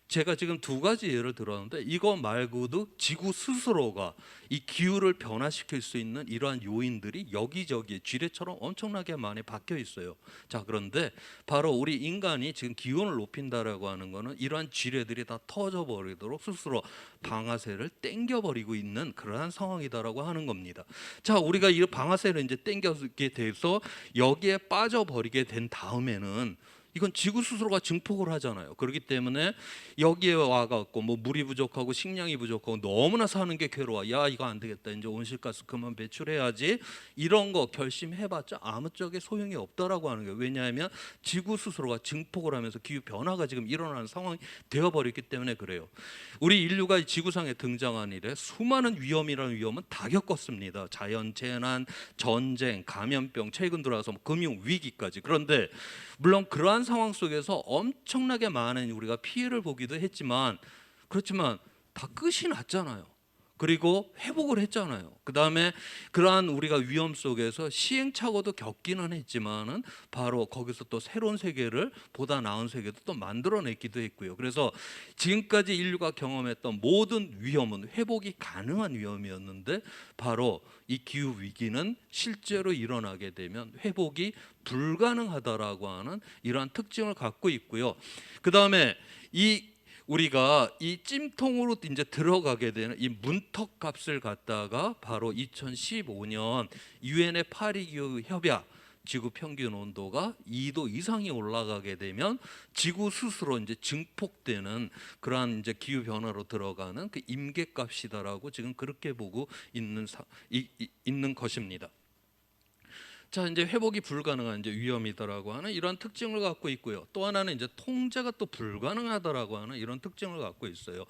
제가 지금 두 가지 예를 들었는데 이거 말고도 지구 스스로가 이 기후를 변화시킬 수 있는 이러한 요인들이 여기저기 쥐레처럼 엄청나게 많이 박혀 있어요. 자, 그런데 바로 우리 인간이 지금 기온을 높인다라고 하는 거는 이러한 쥐레들이 다 터져 버리도록 스스로 방아쇠를 땡겨버리고 있는 그러한 상황이다라고 하는 겁니다. 자, 우리가 이 방아쇠를 이제 땡겨게 돼서 여기에 빠져버리게 된 다음에는 이건 지구 스스로가 증폭을 하잖아요. 그렇기 때문에 여기에 와갖고 뭐 물이 부족하고 식량이 부족하고 너무나 사는 게 괴로워. 야, 이거 안 되겠다. 이제 온실가스 그만 배출해야지. 이런 거 결심해봤자 아무짝에 소용이 없다라고 하는 거예요. 왜냐하면 지구 스스로가 증폭을 하면서 기후 변화가 지금 일어나는 상황이 되어버렸기 때문에 그래요. 우리 인류가 지구상에 등장한 이래 수많은 위험이라는 위험은 다 겪었습니다. 자연재난, 전쟁, 감염병, 최근 들어와서 금융위기까지. 그런데 물론 그러한 상황 속에서 엄청나게 많은 우리가 피해를 보기도 했지만, 그렇지만 다 끝이 났잖아요. 그리고 회복을 했잖아요. 그 다음에 그러한 우리가 위험 속에서 시행착오도 겪기는 했지만은 바로 거기서 또 새로운 세계를, 보다 나은 세계도 또 만들어내기도 했고요. 그래서 지금까지 인류가 경험했던 모든 위험은 회복이 가능한 위험이었는데 바로 이 기후 위기는 실제로 일어나게 되면 회복이 불가능하다라고 하는 이러한 특징을 갖고 있고요. 그 다음에 우리가 이 찜통으로 이제 들어가게 되는 이 문턱 값을 갖다가 바로 2015년 유엔의 파리 기후 협약, 지구 평균 온도가 2도 이상이 올라가게 되면 지구 스스로 이제 증폭되는 그러한 이제 기후 변화로 들어가는 그 임계값이다라고 지금 그렇게 보고 있는 것입니다. 자, 이제 회복이 불가능한 이제 위험이다라고 하는 이런 특징을 갖고 있고요. 또 하나는 이제 통제가 또 불가능하다라고 하는 이런 특징을 갖고 있어요.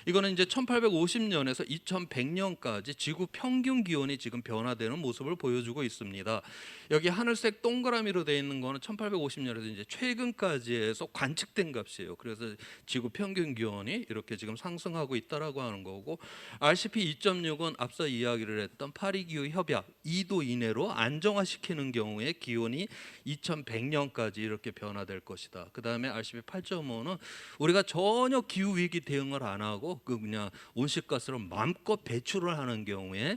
이거는 이제 1850년에서 2100년까지 지구 평균 기온이 지금 변화되는 모습을 보여주고 있습니다. 여기 하늘색 동그라미로 되어 있는 거는 1850년에서 이제 최근까지 해서 관측된 값이에요. 그래서 지구 평균 기온이 이렇게 지금 상승하고 있다라고 하는 거고, RCP 2.6은 앞서 이야기를 했던 파리 기후 협약 2도 이내로 안정화시키는 경우에 기온이 2100년까지 이렇게 변화될 것이다. 그다음에 RCP 8.5는 우리가 전혀 기후 위기 대응을 안 하고 그냥 온실가스를 마음껏 배출을 하는 경우에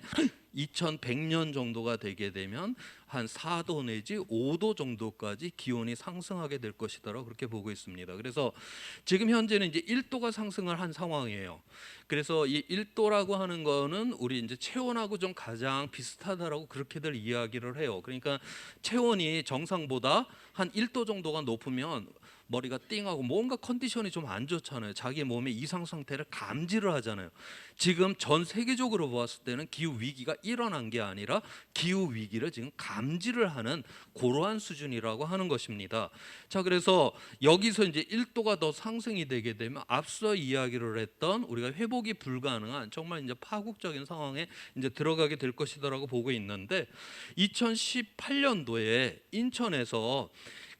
2100년 정도가 되게 되면 한 4도 내지 5도 정도까지 기온이 상승하게 될 것이다라고 그렇게 보고 있습니다. 그래서 지금 현재는 이제 1도가 상승을 한 상황이에요. 그래서 이 1도라고 하는 거는 우리 이제 체온하고 좀 가장 비슷하다라고 그렇게들 이야기를 해요. 그러니까 체온이 정상보다 한 1도 정도가 높으면 머리가 띵하고 뭔가 컨디션이 좀 안 좋잖아요. 자기 몸의 이상 상태를 감지를 하잖아요. 지금 전 세계적으로 보았을 때는 기후 위기가 일어난 게 아니라 기후 위기를 지금 감지를 하는 그러한 수준이라고 하는 것입니다. 자, 그래서 여기서 이제 1도가 더 상승이 되게 되면 앞서 이야기를 했던 우리가 회복이 불가능한 정말 이제 파국적인 상황에 이제 들어가게 될 것이다라고 보고 있는데, 2018년도에 인천에서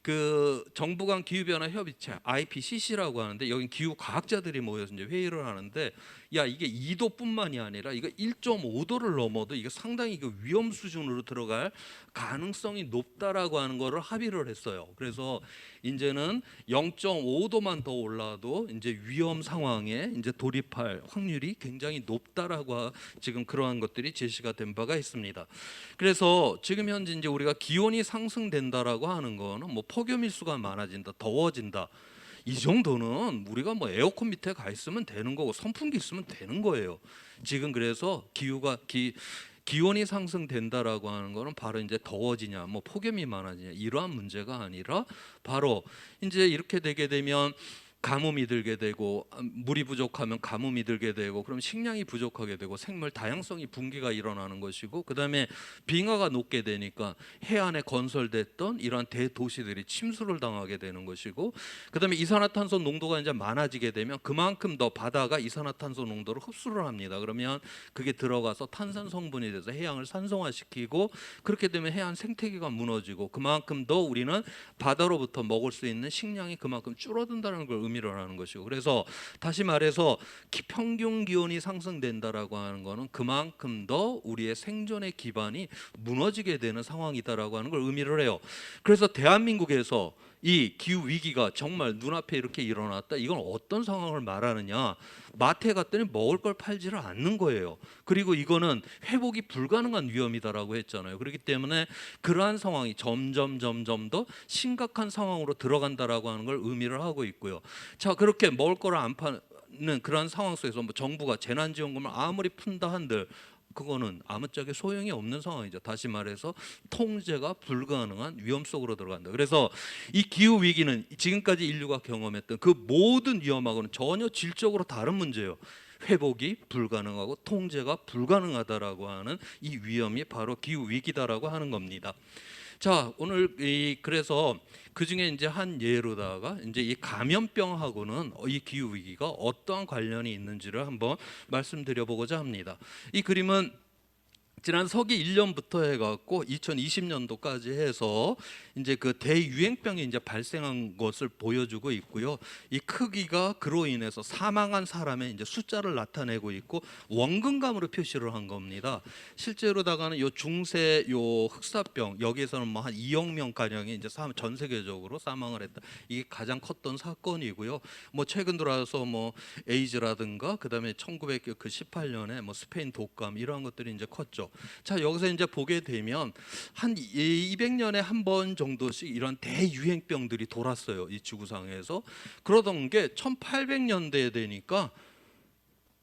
그 정부 간 기후변화 협의체 IPCC라고 하는데, 여기 기후 과학자들이 모여서 이제 회의를 하는데, 야, 이게 2도뿐만이 아니라 이거 1.5도를 넘어도 이게 상당히 그 위험 수준으로 들어갈 가능성이 높다라고 하는 거를 합의를 했어요. 그래서 이제는 0.5도만 더 올라도 이제 위험 상황에 이제 돌입할 확률이 굉장히 높다라고 지금 그러한 것들이 제시가 된 바가 있습니다. 그래서 지금 현재 이제 우리가 기온이 상승된다라고 하는 거는 뭐 폭염 일수가 많아진다, 더워진다, 이 정도는 우리가 뭐 에어컨 밑에 가 있으면 되는 거고 선풍기 있으면 되는 거예요. 지금 그래서 기온이 상승된다라고 하는 거는 바로 이제 더워지냐, 뭐 폭염이 많아지냐 이러한 문제가 아니라 바로 이제 이렇게 되게 되면 가뭄이 들게 되고, 물이 부족하면 가뭄이 들게 되고, 그럼 식량이 부족하게 되고 생물 다양성이 붕괴가 일어나는 것이고, 그다음에 빙하가 녹게 되니까 해안에 건설됐던 이러한 대도시들이 침수를 당하게 되는 것이고, 그다음에 이산화탄소 농도가 이제 많아지게 되면 그만큼 더 바다가 이산화탄소 농도를 흡수를 합니다. 그러면 그게 들어가서 탄산 성분이 돼서 해양을 산성화시키고, 그렇게 되면 해안 생태계가 무너지고 그만큼 더 우리는 바다로부터 먹을 수 있는 식량이 그만큼 줄어든다는 걸 의미를 하는 것이고, 그래서 다시 말해서 평균 기온이 상승된다라고 하는 것은 그만큼 더 우리의 생존의 기반이 무너지게 되는 상황이다라고 하는 걸 의미를 해요. 그래서 대한민국에서 이 기후 위기가 정말 눈앞에 이렇게 일어났다, 이건 어떤 상황을 말하느냐, 마트에 갔더니 먹을 걸 팔지를 않는 거예요. 그리고 이거는 회복이 불가능한 위험이다라고 했잖아요. 그렇기 때문에 그러한 상황이 점점 더 심각한 상황으로 들어간다라고 하는 걸 의미를 하고 있고요. 자, 그렇게 먹을 거를 안 파는 그러한 상황 속에서 뭐 정부가 재난지원금을 아무리 푼다 한들 그거는 아무짝에 소용이 없는 상황이죠. 다시 말해서 통제가 불가능한 위험 속으로 들어간다. 그래서 이 기후 위기는 지금까지 인류가 경험했던 그 모든 위험하고는 전혀 질적으로 다른 문제예요. 회복이 불가능하고 통제가 불가능하다라고 하는 이 위험이 바로 기후 위기다라고 하는 겁니다. 자, 오늘 그래서 그 중에 이제 한 예로다가 이제 이 감염병하고는 이 기후 위기가 어떠한 관련이 있는지를 한번 말씀드려 보고자 합니다. 이 그림은 지난 서기 1년부터 해갖고 2020년도까지 해서 이제 그 대유행병이 이제 발생한 것을 보여주고 있고요. 이 크기가 그로 인해서 사망한 사람의 이제 숫자를 나타내고 있고 원근감으로 표시를 한 겁니다. 실제로다가는 요 중세 요 흑사병 여기에서는 뭐 한 2억 명 가량이 이제 전 세계적으로 사망을 했다. 이게 가장 컸던 사건이고요. 뭐 최근 들어서 뭐 에이즈라든가 그다음에 1918년에 뭐 스페인 독감 이러한 것들이 이제 컸죠. 자, 여기서 이제 보게 되면 한 200년에 한 번 정도씩 이런 대유행병들이 돌았어요. 이 지구상에서. 그러던 게 1800년대에 되니까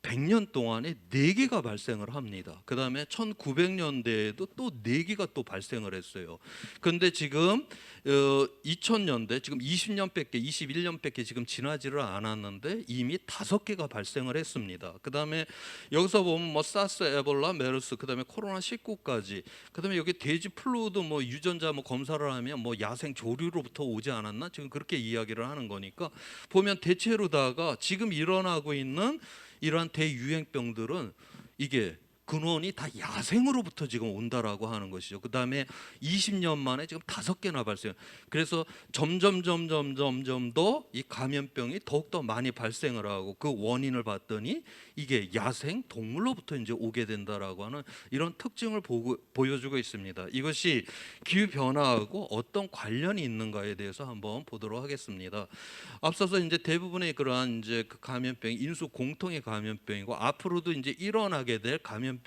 100년 동안에 4개가 발생을 합니다. 그 다음에 1900년대에도 또 4개가 또 발생을 했어요. 그런데 지금 2000년대 지금 20년밖에 21년밖에 지금 지나지를 않았는데 이미 5개가 발생을 했습니다. 그 다음에 여기서 보면 뭐 사스, 에볼라, 메르스, 그 다음에 코로나 19까지, 그 다음에 여기 돼지 플루도 뭐 유전자 뭐 검사를 하면 뭐 야생 조류로부터 오지 않았나, 지금 그렇게 이야기를 하는 거니까 보면 대체로다가 지금 일어나고 있는 이러한 대유행병들은 이게 근원이 다 야생으로부터 지금 온다라고 하는 것이죠. 그 다음에 20년 만에 지금 5개나 발생. 그래서 점점 더 이 감염병이 더욱 더 많이 발생을 하고 그 원인을 봤더니 이게 야생 동물로부터 이제 오게 된다라고 하는 이런 특징을 보여주고 있습니다. 이것이 기후 변화하고 어떤 관련이 있는가에 대해서 한번 보도록 하겠습니다. 앞서서 이제 대부분의 그러한 이제 그 감염병 인수 공통의 감염병이고 앞으로도 이제 일어나게 될 감염병은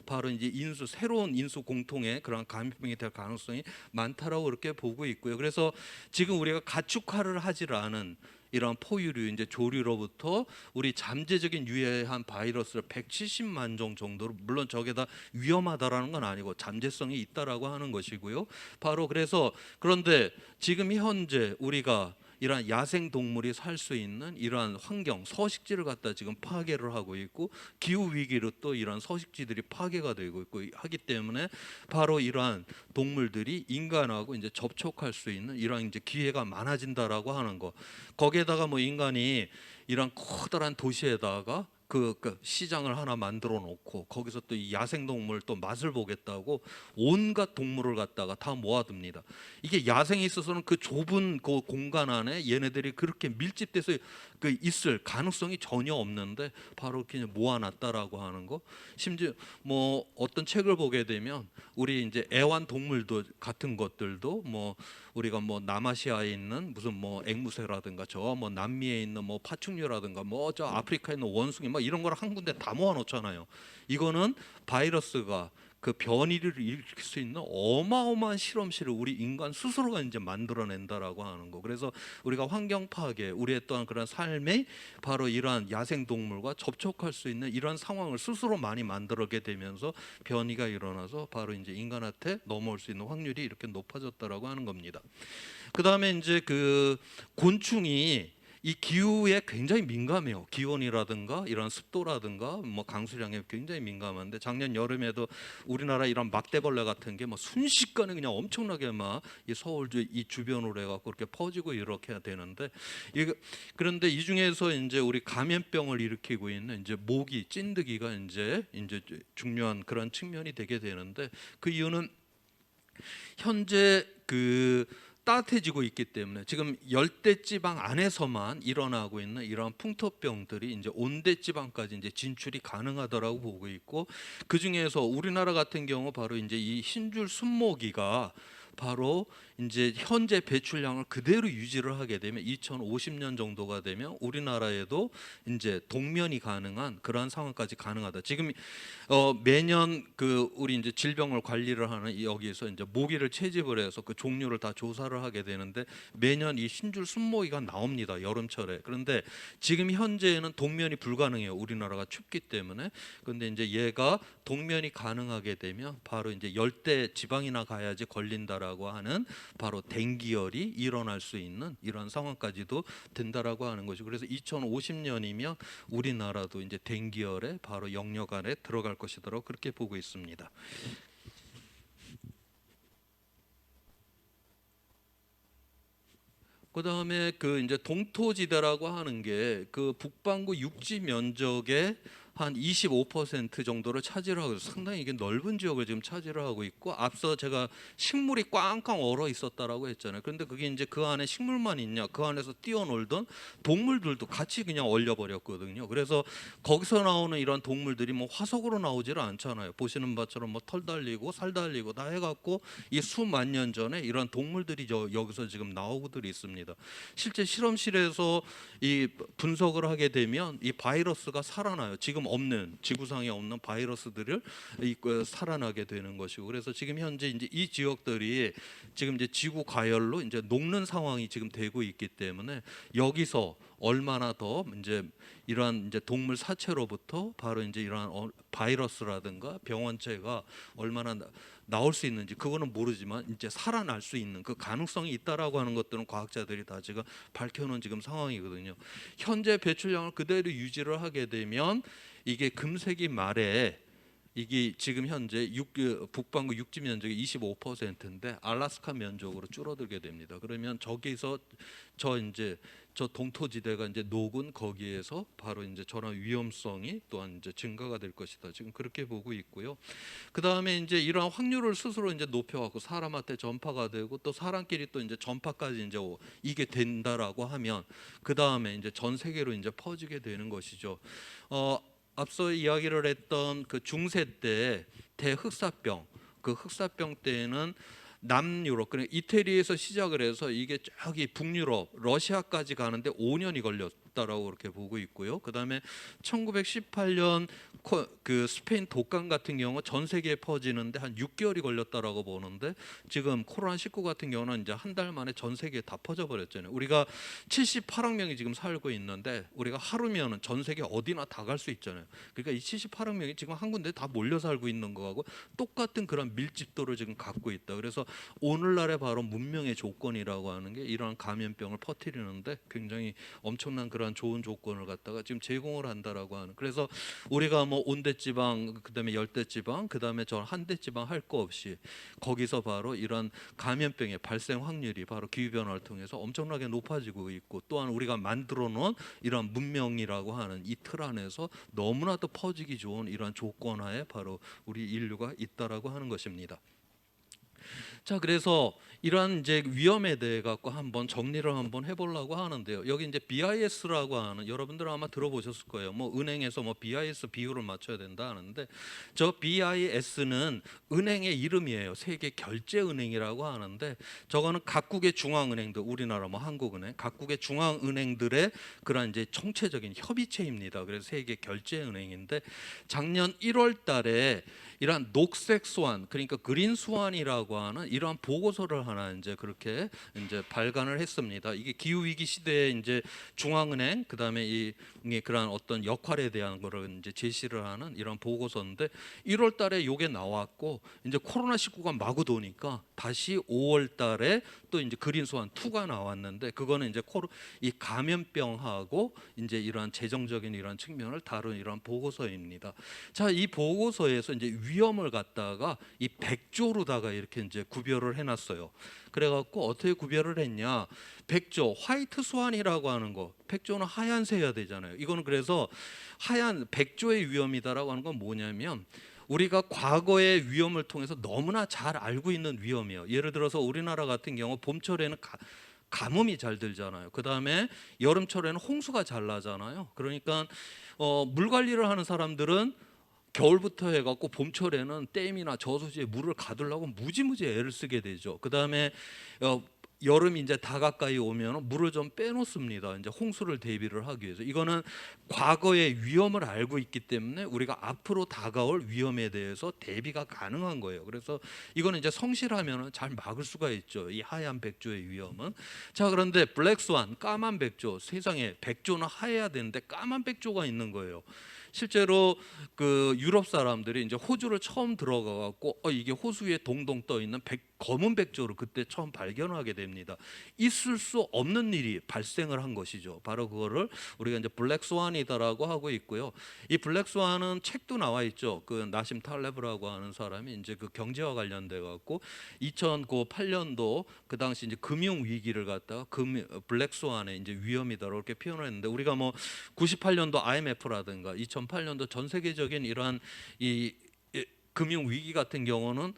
바로 이제 새로운 인수 공통의 그런 감염병이 될 가능성이 많다라고 그렇게 보고 있고요. 그래서 지금 우리가 가축화를 하질 않은 이런 포유류 이제 조류로부터 우리 잠재적인 유해한 바이러스를 170만 종 정도로, 물론 저게 다 위험하다라는 건 아니고 잠재성이 있다라고 하는 것이고요. 바로 그래서 그런데 지금 현재 우리가 이러한 야생 동물이 살 수 있는 이러한 환경, 서식지를 갖다 지금 파괴를 하고 있고 기후 위기로 또 이러한 서식지들이 파괴가 되고 있고 하기 때문에 바로 이러한 동물들이 인간하고 이제 접촉할 수 있는 이러한 이제 기회가 많아진다라고 하는 거. 거기에다가 뭐 인간이 이러한 커다란 도시에다가 그 시장을 하나 만들어 놓고 거기서 또 이 야생동물 또 맛을 보겠다고 온갖 동물을 갖다가 다 모아둡니다. 이게 야생에 있어서는 그 좁은 그 공간 안에 얘네들이 그렇게 밀집돼서 있을 가능성이 전혀 없는데 바로 그냥 모아놨다라고 하는 거. 심지어 뭐 어떤 책을 보게 되면 우리 이제 애완동물도 같은 것들도 뭐 우리가 뭐 남아시아에 있는 무슨 뭐 앵무새라든가 저 뭐 남미에 있는 뭐 파충류라든가 뭐 저 아프리카에 있는 원숭이 뭐 이런 걸 한 군데 다 모아 놓잖아요. 이거는 바이러스가 그 변이를 일으킬 수 있는 어마어마한 실험실을 우리 인간 스스로가 이제 만들어낸다라고 하는 거. 그래서 우리가 환경 파괴, 우리의 또한 그런 삶에 바로 이러한 야생 동물과 접촉할 수 있는 이런 상황을 스스로 많이 만들게 되면서 변이가 일어나서 바로 이제 인간한테 넘어올 수 있는 확률이 이렇게 높아졌다라고 하는 겁니다. 그 다음에 이제 그 곤충이 이 기후에 굉장히 민감해요. 기온이라든가 이런 습도라든가 뭐 강수량에 굉장히 민감한데 작년 여름에도 우리나라 이런 막대벌레 같은 게 뭐 순식간에 그냥 엄청나게 막 이 서울 이 주변으로 해갖고 그렇게 퍼지고 이렇게 해야 되는데 그런데 이 중에서 이제 우리 감염병을 일으키고 있는 이제 모기, 찐드기가 이제 중요한 그런 측면이 되게 되는데 그 이유는 현재 따뜻해지고 있기 때문에 지금 열대 지방 안에서만 일어나고 있는 이러한 풍토병들이 이제 온대 지방까지 이제 진출이 가능하다라고 보고 있고 그 중에서 우리나라 같은 경우 바로 이제 이 흰줄 순모기가 바로 이제 현재 배출량을 그대로 유지를 하게 되면 2050년 정도가 되면 우리나라에도 이제 동면이 가능한 그러한 상황까지 가능하다. 지금 매년 우리 이제 질병을 관리를 하는 여기에서 이제 모기를 채집을 해서 그 종류를 다 조사를 하게 되는데 매년 이 흰줄 순모기가 나옵니다. 여름철에. 그런데 지금 현재는 동면이 불가능해요. 우리나라가 춥기 때문에. 그런데 이제 얘가 동면이 가능하게 되면 바로 이제 열대 지방이나 가야지 걸린다라고 하는 바로 댕기열이 일어날 수 있는 이런 상황까지도 된다라고 하는 것이고 그래서 2050년이면 우리나라도 이제 댕기열의 바로 영역 안에 들어갈 것이더라고 그렇게 보고 있습니다. 그 다음에 이제 동토지대라고 하는 게 북반구 육지 면적의 한 25% 정도를 차지를 하고 상당히 이게 넓은 지역을 지금 차지를 하고 있고 앞서 제가 식물이 꽝꽝 얼어 있었다라고 했잖아요. 그런데 그게 이제 그 안에 식물만 있냐? 그 안에서 뛰어놀던 동물들도 같이 그냥 얼려버렸거든요. 그래서 거기서 나오는 이런 동물들이 뭐 화석으로 나오지를 않잖아요. 보시는 바처럼 뭐 털 달리고 살 달리고 다 해갖고 이 수만 년 전에 이런 동물들이 여기서 지금 나오고들이 있습니다. 실제 실험실에서 이 분석을 하게 되면 이 바이러스가 살아나요. 지금 없는 지구상에 없는 바이러스들을 살아나게 되는 것이고 그래서 지금 현재 이제 이 지역들이 지금 이제 지구 가열로 이제 녹는 상황이 지금 되고 있기 때문에 여기서 얼마나 더 이제 이러한 이제 동물 사체로부터 바로 이제 이러한 바이러스라든가 병원체가 얼마나 나올 수 있는지 그거는 모르지만 이제 살아날 수 있는 그 가능성이 있다라고 하는 것들은 과학자들이 다 지금 밝혀놓은 지금 상황이거든요. 현재 배출량을 그대로 유지를 하게 되면 이게 금세기 말에 이게 지금 현재 북반구 육지 면적이 25%인데 알래스카 면적으로 줄어들게 됩니다. 그러면 저기서 저 동토지대가 이제 녹은 거기에서 바로 이제 저런 위험성이 또한 이제 증가가 될 것이다. 지금 그렇게 보고 있고요. 그 다음에 이제 이러한 확률을 스스로 이제 높여갖고 사람한테 전파가 되고 또 사람끼리 또 이제 전파까지 이제 이게 된다라고 하면 그 다음에 이제 전 세계로 이제 퍼지게 되는 것이죠. 앞서 이야기를 했던 그 중세 때 대흑사병, 그 흑사병 때에는 남유럽, 그러니까 이태리에서 시작을 해서 이게 저기 북유럽, 러시아까지 가는데 5년이 걸렸다라고 그렇게 보고 있고요. 그다음에 1918년 그 스페인 독감 같은 경우 전 세계에 퍼지는데 한 6개월이 걸렸다라고 보는데 지금 코로나19 같은 경우는 이제 한 달 만에 전 세계에 다 퍼져 버렸잖아요. 우리가 78억 명이 지금 살고 있는데 우리가 하루면은 전 세계 어디나 다 갈 수 있잖아요. 그러니까 이 78억 명이 지금 한 군데 다 몰려 살고 있는 거하고 똑같은 그런 밀집도를 지금 갖고 있다. 그래서 오늘날의 바로 문명의 조건이라고 하는 게 이러한 감염병을 퍼뜨리는데 굉장히 엄청난 그러한 좋은 조건을 갖다가 지금 제공을 한다라고 하는. 그래서 우리가 뭐 온대지방, 그다음에 열대지방, 그다음에 저 한대지방 할 거 없이 거기서 바로 이런 감염병의 발생 확률이 바로 기후 변화를 통해서 엄청나게 높아지고 있고, 또한 우리가 만들어 놓은 이런 문명이라고 하는 이 틀 안에서 너무나도 퍼지기 좋은 이런 조건 하에 바로 우리 인류가 있다라고 하는 것입니다. 자, 그래서 이러한 이제 위험에 대해 갖고 한번 정리를 한번 해보려고 하는데요. 여기 이제 BIS라고 하는, 여러분들 아마 들어보셨을 거예요. 뭐 은행에서 뭐 BIS 비율을 맞춰야 된다 하는데, 저 BIS는 은행의 이름이에요. 세계 결제은행이라고 하는데, 저거는 각국의 중앙은행들, 우리나라 뭐 한국은행, 각국의 중앙은행들의 그런 이제 총체적인 협의체입니다. 그래서 세계 결제은행인데, 작년 1월달에 이러한 녹색 수완, 그러니까 그린 수완이라고 하는 이러한 보고서를 하나 이제 그렇게 이제 발간을 했습니다. 이게 기후 위기 시대에 이제 중앙은행, 그다음에 이게 그런 어떤 역할에 대한 거를 이제 제시를 하는 이런 보고서인데, 1월 달에 요게 나왔고, 이제 코로나19가 마구 도니까 다시 5월 달에 또 이제 그린 수완 2가 나왔는데, 그거는 이제 이 감염병하고 이제 이러한 재정적인 이러한 측면을 다룬 이러한 보고서입니다. 자, 이 보고서에서 이제 위험을 갖다가 이 백조로다가 이렇게 이제 구별을 해놨어요. 그래갖고 어떻게 구별을 했냐? 백조, 화이트 스완이라고 하는 거. 백조는 하얀새야 되잖아요. 이거는 그래서 하얀 백조의 위험이다라고 하는 건 뭐냐면, 우리가 과거의 위험을 통해서 너무나 잘 알고 있는 위험이에요. 예를 들어서 우리나라 같은 경우 봄철에는 가뭄이 잘 들잖아요. 그 다음에 여름철에는 홍수가 잘 나잖아요. 그러니까 물 관리를 하는 사람들은 겨울부터 해갖고 봄철에는 댐이나 저수지에 물을 가두려고 무지무지 애를 쓰게 되죠. 그 다음에 여름이 이제 다 가까이 오면 물을 좀 빼놓습니다. 이제 홍수를 대비를 하기 위해서. 이거는 과거의 위험을 알고 있기 때문에 우리가 앞으로 다가올 위험에 대해서 대비가 가능한 거예요. 그래서 이거는 이제 성실하면 잘 막을 수가 있죠. 이 하얀 백조의 위험은. 자, 그런데 블랙스완, 까만 백조, 세상에 백조는 하얘야 되는데 까만 백조가 있는 거예요. 실제로 그 유럽 사람들이 이제 호주를 처음 들어가 갖고 이게 호수 위에 동동 떠 있는 검은 백조를 그때 처음 발견하게 됩니다. 있을 수 없는 일이 발생을 한 것이죠. 바로 그거를 우리가 이제 블랙스완이다라고 하고 있고요. 이 블랙스완은 책도 나와 있죠. 그 나심 탈레브라고 하는 사람이 이제 그 경제와 관련돼 갖고 2008년도 그 당시 이제 금융 위기를 갖다가 블랙스완의 이제 위험이다라고 이렇게 표현을 했는데, 우리가 뭐 98년도 IMF라든가 2008년도 전 세계적인 이러한 이 금융 위기 같은 경우는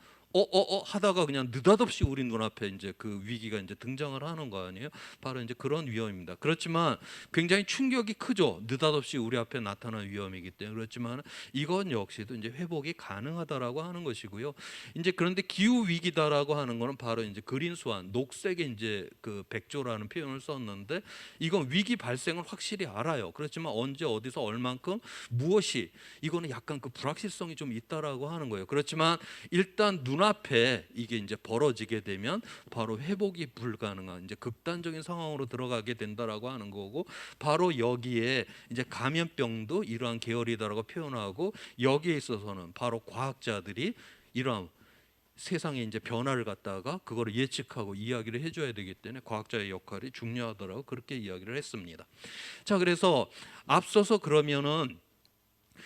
하다가 그냥 느닷없이 우리 눈앞에 이제 그 위기가 이제 등장을 하는 거 아니에요? 바로 이제 그런 위험입니다. 그렇지만 굉장히 충격이 크죠. 느닷없이 우리 앞에 나타난 위험이기 때문에. 그렇지만 이건 역시도 이제 회복이 가능하다라고 하는 것이고요. 이제 그런데 기후 위기다라고 하는 거는 바로 이제 그린 수완, 녹색의 이제 그 백조라는 표현을 썼는데, 이건 위기 발생을 확실히 알아요. 그렇지만 언제 어디서 얼만큼 무엇이, 이거는 약간 그 불확실성이 좀 있다라고 하는 거예요. 그렇지만 일단 눈앞에 이게 이제 벌어지게 되면 바로 회복이 불가능한 이제 극단적인 상황으로 들어가게 된다라고 하는 거고, 바로 여기에 이제 감염병도 이러한 계열이다라고 표현하고, 여기에 있어서는 바로 과학자들이 이러한 세상에 이제 변화를 갖다가 그거를 예측하고 이야기를 해줘야 되기 때문에 과학자의 역할이 중요하더라고 그렇게 이야기를 했습니다. 자, 그래서 앞서서 그러면은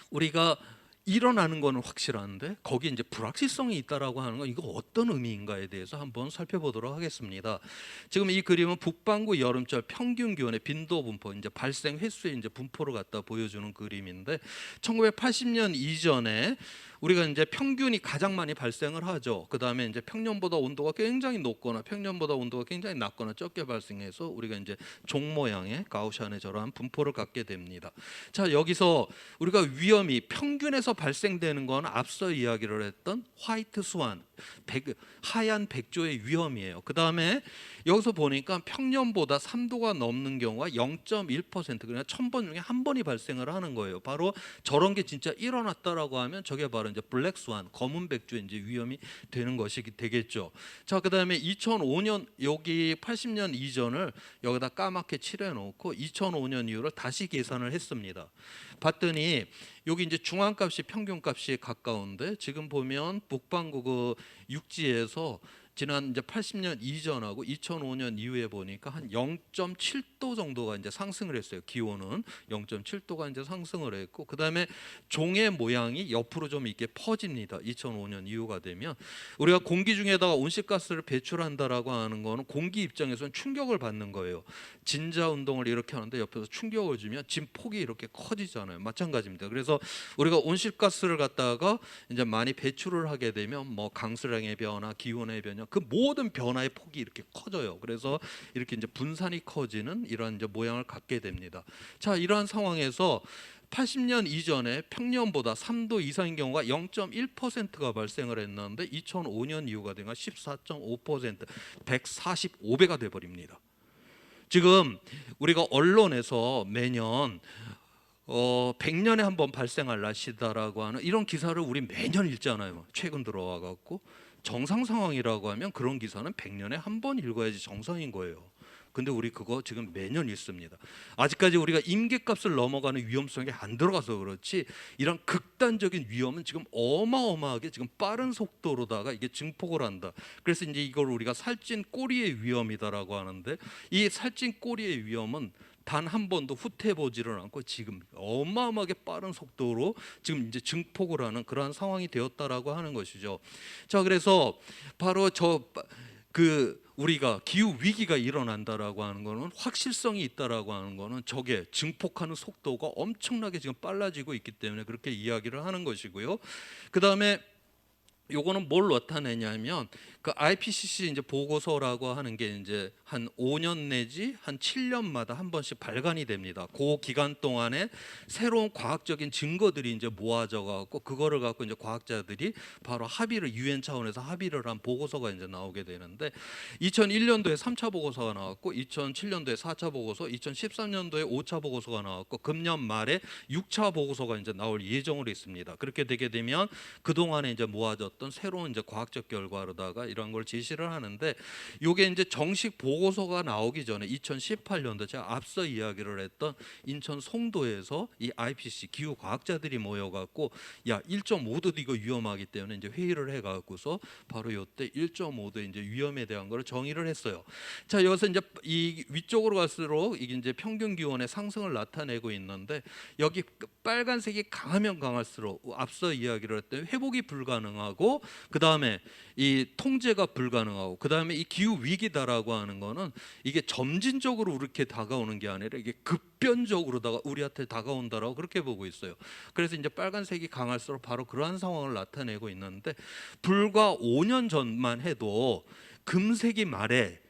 우리가 일어나는 거는 확실한데 거기에 이제 불확실성이 있다라고 하는 건 이거 어떤 의미인가에 대해서 한번 살펴보도록 하겠습니다. 지금 이 그림은 북반구 여름철 평균 기온의 빈도 분포, 이제 발생 횟수의 이제 분포를 갖다 보여주는 그림인데, 1980년 이전에 우리가 이제 평균이 가장 많이 발생을 하죠. 그 다음에 이제 평년보다 온도가 굉장히 높거나 평년보다 온도가 굉장히 낮거나 적게 발생해서 우리가 이제 종 모양의 가우시안의 저러한 분포를 갖게 됩니다. 자, 여기서 우리가 위험이 평균에서 발생되는 건 앞서 이야기를 했던 화이트 스완, 하얀 백조의 위험이에요. 그 다음에 여기서 보니까 평년보다 3도가 넘는 경우가 0.1%, 그러니까 1000번 중에 한 번이 발생을 하는 거예요. 바로 저런 게 진짜 일어났다라고 하면 저게 바로 이제 블랙 스완, 검은 백조의 이제 위험이 되는 것이 되겠죠. 자, 그다음에 2005년 여기 80년 이전을 여기다 까맣게 칠해 놓고 2005년 이후를 다시 계산을 했습니다. 봤더니 여기 이제 중앙값이 평균값이 가까운데, 지금 보면 북반구 그 육지에서 지난 이제 80년 이전하고 2005년 이후에 보니까 한 0.7도 정도가 이제 상승을 했어요. 기온은 0.7도가 이제 상승을 했고, 그다음에 종의 모양이 옆으로 좀 이렇게 퍼집니다. 2005년 이후가 되면 우리가 공기 중에다가 온실가스를 배출한다라고 하는 거는 공기 입장에서는 충격을 받는 거예요. 진자 운동을 이렇게 하는데 옆에서 충격을 주면 진 폭이 이렇게 커지잖아요. 마찬가지입니다. 그래서 우리가 온실가스를 갖다가 이제 많이 배출을 하게 되면 뭐 강수량의 변화, 기온의 변화, 그 모든 변화의 폭이 이렇게 커져요. 그래서 이렇게 이제 분산이 커지는 이런 이제 모양을 갖게 됩니다. 자, 이러한 상황에서 80년 이전에 평년보다 3도 이상인 경우가 0.1%가 발생을 했는데 2005년 이후가 되면 14.5%, 145배가 돼 버립니다. 지금 우리가 언론에서 매년 100년에 한 번 발생할 날씨다라고 하는 이런 기사를 우리 매년 읽잖아요. 최근 들어와 갖고 정상 상황이라고 하면 그런 기사는 100년에 한 번 읽어야지 정상인 거예요. 근데 우리 그거 지금 매년 읽습니다. 아직까지 우리가 임계값을 넘어가는 위험성이 안 들어가서 그렇지, 이런 극단적인 위험은 지금 어마어마하게 지금 빠른 속도로다가 이게 증폭을 한다. 그래서 이제 이걸 우리가 살찐 꼬리의 위험이다라고 하는데, 이 살찐 꼬리의 위험은 단 한 번도 후퇴보지를 않고 지금 어마어마하게 빠른 속도로 지금 이제 증폭을 하는 그러한 상황이 되었다라고 하는 것이죠. 자, 그래서 바로 우리가 기후 위기가 일어난다라고 하는 거는, 확실성이 있다라고 하는 거는 저게 증폭하는 속도가 엄청나게 지금 빨라지고 있기 때문에 그렇게 이야기를 하는 것이고요. 그 다음에 요거는 뭘 나타내냐면 그 IPCC 이제 보고서라고 하는 게 이제 한 5년 내지 한 7년마다 한 번씩 발간이 됩니다. 그 기간 동안에 새로운 과학적인 증거들이 이제 모아져 갖고 그거를 갖고 이제 과학자들이 바로 합의를, 유엔 차원에서 합의를 한 보고서가 이제 나오게 되는데, 2001년도에 3차 보고서가 나왔고 2007년도에 4차 보고서, 2013년도에 5차 보고서가 나왔고 금년 말에 6차 보고서가 이제 나올 예정으로 있습니다. 그렇게 되게 되면 그동안에 이제 모아졌던 새로운 이제 과학적 결과로다가 이런 걸 제시를 하는데, 이게 이제 정식 보고서가 나오기 전에 2018년도 제가 앞서 이야기를 했던 인천 송도에서 이 IPCC 기후 과학자들이 모여갖고 야 1.5도도 이거 위험하기 때문에 이제 회의를 해갖고서 바로 이때 1.5도 이제 위험에 대한 걸 정의를 했어요. 자, 여기서 이제 이 위쪽으로 갈수록 이게 이제 평균 기온의 상승을 나타내고 있는데, 여기 빨간색이 강하면 강할수록 앞서 이야기를 했던 회복이 불가능하고, 그 다음에 이 통제가 불가능하고, 그 다음에 이 기후 위기다라고 하는 거는 이게 점진적으로 이렇게 다가오는 게 아니라 이게 급변적으로다가 우리한테 다가온다라고 그렇게 보고 있어요. 그래서 이제 빨간색이 강할수록 바로 그러한 상황을 나타내고 있는데, 불과 5년 전만 해도 금세기 말에,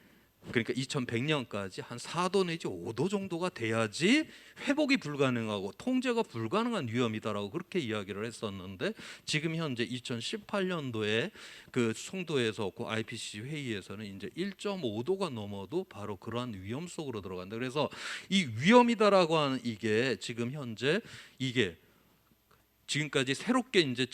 그러니까 2100년까지 한 4도 내지 5도 정도가 돼야지 회복이 불가능하고 통제가 불가능한 위험이다라고 그렇게 이야기를 했었는데, 지금 현재 2018년도에 그 송도에서 그 IPCC 회의에서는 이제 1.5도가 넘어도 바로 그러한 위험 속으로 들어간다. 그래서 이 위험이다라고 하는 이게 지금 현재 이게 지금까지 새롭게 이제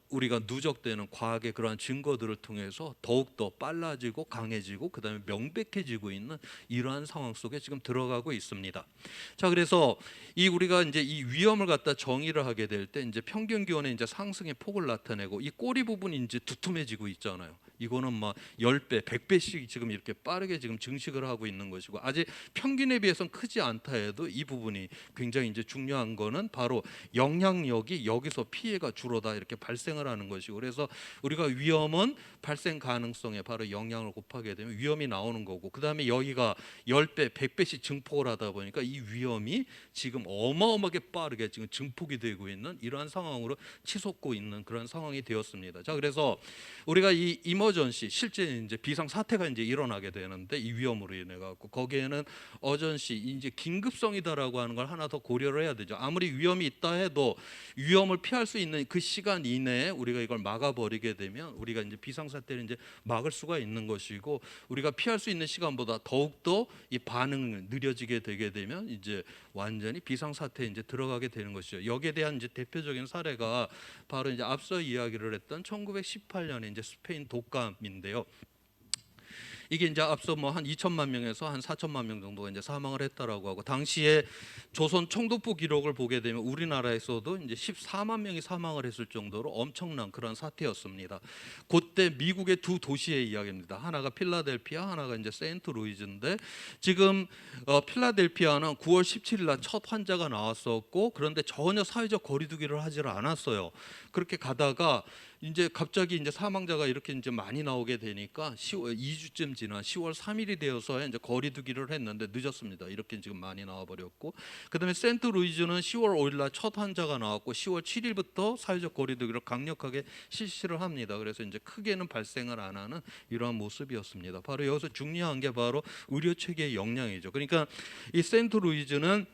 우리가 누적되는 과학의 그러한 증거들을 통해서 더욱 더 빨라지고 강해지고 그다음에 명백해지고 있는 이러한 상황 속에 지금 들어가고 있습니다. 자, 그래서 이 우리가 이제 이 위험을 갖다 정의를 하게 될 때 이제 평균 기온의 이제 상승의 폭을 나타내고, 이 꼬리 부분이 이제 두툼해지고 있잖아요. 이거는 막 10배, 100배씩 지금 이렇게 빠르게 지금 증식을 하고 있는 것이고, 아직 평균에 비해서는 크지 않다 해도 이 부분이 굉장히 이제 중요한 거는 바로 영향력이 여기 여기서 피해가 주로 다 이렇게 발생을 하는 것이고, 그래서 우리가 위험은 발생 가능성에 바로 영향을 곱하게 되면 위험이 나오는 거고, 그 다음에 여기가 10배, 100배씩 증폭을 하다 보니까 이 위험이 지금 어마어마하게 빠르게 지금 증폭이 되고 있는 이러한 상황으로 치솟고 있는 그런 상황이 되었습니다. 자, 그래서 우리가 이 이머전시, 실제 이제 비상 사태가 이제 일어나게 되는데 이 위험으로 인해 갖고 거기에는 어전시, 이제 긴급성이다라고 하는 걸 하나 더 고려를 해야 되죠. 아무리 위험이 있다 해도 위험을 피할 수 있는 그 시간 이내에 우리가 이걸 막아버리게 되면 우리가 이제 비상 사태를 이제 막을 수가 있는 것이고, 우리가 피할 수 있는 시간보다 더욱더 이 반응을 느려지게 되게 되면 이제 완전히 비상 사태에 이제 들어가게 되는 것이죠. 여기에 대한 이제 대표적인 사례가 바로 이제 앞서 이야기를 했던 1918년에 이제 스페인 독감인데요. 이게 이제 앞서 뭐 한 2천만 명에서 한 4천만 명 정도가 이제 사망을 했다라고 하고, 당시에 조선 총독부 기록을 보게 되면 우리나라에서도 이제 14만 명이 사망을 했을 정도로 엄청난 그런 사태였습니다. 그때 미국의 두 도시의 이야기입니다. 하나가 필라델피아, 하나가 이제 세인트루이즈인데, 지금 필라델피아는 9월 17일 날 첫 환자가 나왔었고, 그런데 전혀 사회적 거리두기를 하지를 않았어요. 그렇게 가다가 이제 갑자기 이제 사망자가 이렇게 이제 많이 나오게 되니까 2주쯤 지난 10월 3일이 되어서 이제 거리두기를 했는데 늦었습니다. 이렇게 지금 많이 나와 버렸고, 그다음에 세인트루이즈는 10월 5일 날 첫 환자가 나왔고 10월 7일부터 사회적 거리두기를 강력하게 실시를 합니다. 그래서 이제 크게는 발생을 안 하는 이러한 모습이었습니다. 바로 여기서 중요한 게 바로 의료 체계의 역량이죠. 그러니까 이 세인트루이즈는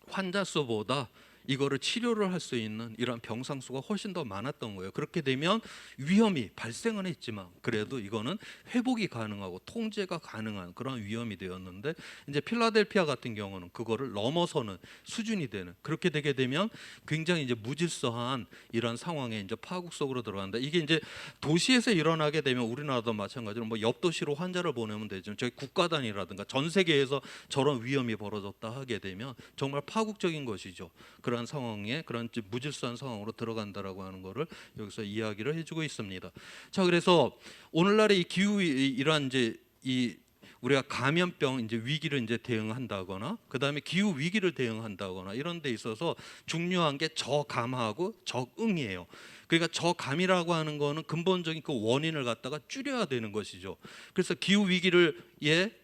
환자 수보다 이거를 치료를 할 수 있는 이런 병상 수가 훨씬 더 많았던 거예요. 그렇게 되면 위험이 발생은 했지만 그래도 이거는 회복이 가능하고 통제가 가능한 그런 위험이 되었는데, 이제 필라델피아 같은 경우는 그거를 넘어서는 수준이 되는, 그렇게 되게 되면 굉장히 이제 무질서한 이런 상황에 이제 파국 속으로 들어간다. 이게 이제 도시에서 일어나게 되면 우리나라도 마찬가지로 뭐 옆 도시로 환자를 보내면 되지만 저희 국가 단위라든가 전 세계에서 저런 위험이 벌어졌다 하게 되면 정말 파국적인 것이죠. 그런 상황에, 그런 무질서한 상황으로 들어간다라고 하는 것을 여기서 이야기를 해주고 있습니다. 자, 그래서 오늘날의 이 기후 이러한 이제 이 우리가 감염병 이제 위기를 이제 대응한다거나, 그 다음에 기후 위기를 대응한다거나 이런 데 있어서 중요한 게 저감하고 적응이에요. 그러니까 저감이라고 하는 거는 근본적인 그 원인을 갖다가 줄여야 되는 것이죠. 그래서 기후 위기를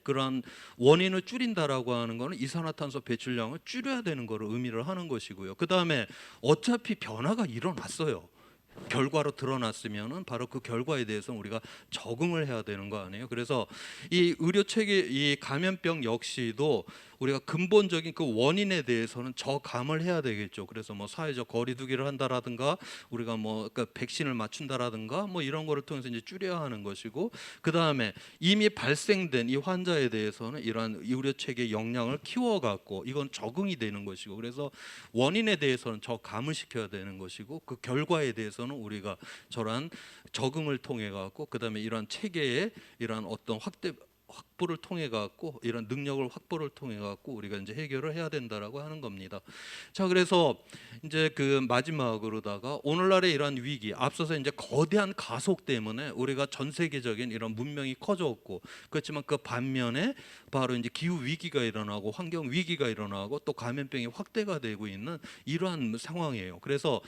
그런 원인을 줄인다라고 하는 거는 이산화탄소 배출량을 줄여야 되는 거를 의미를 하는 것이고요. 그 다음에 어차피 변화가 일어났어요. 결과로 드러났으면은 바로 그 결과에 대해서 우리가 적응을 해야 되는 거 아니에요. 그래서 이 의료 체계, 이 감염병 역시도 우리가 근본적인 그 원인에 대해서는 저감을 해야 되겠죠. 그래서 뭐 사회적 거리두기를 한다라든가, 우리가 뭐 그러니까 백신을 맞춘다라든가 뭐 이런 거를 통해서 이제 줄여야 하는 것이고, 그 다음에 이미 발생된 이 환자에 대해서는 이러한 의료 체계 역량을 키워갖고 이건 적응이 되는 것이고, 그래서 원인에 대해서는 저감을 시켜야 되는 것이고, 그 결과에 대해서는 우리가 저러한 적응을 통해 갖고, 그 다음에 이러한 체계의 이러한 어떤 확보를 통해 갖고, 이런 능력을 확보를 통해 갖고 우리가 이제 해결을 해야 된다라고 하는 겁니다. 자, 그래서 이제 그 마지막으로다가 오늘날의 이러한 위기, 앞서서 이제 거대한 가속 때문에 우리가 전 세계적인 이런 문명이 커졌고, 그렇지만 그 반면에 바로 이제 기후 위기가 일어나고 환경 위기가 일어나고 또 감염병이 확대가 되고 있는 이러한 상황이에요. 그래서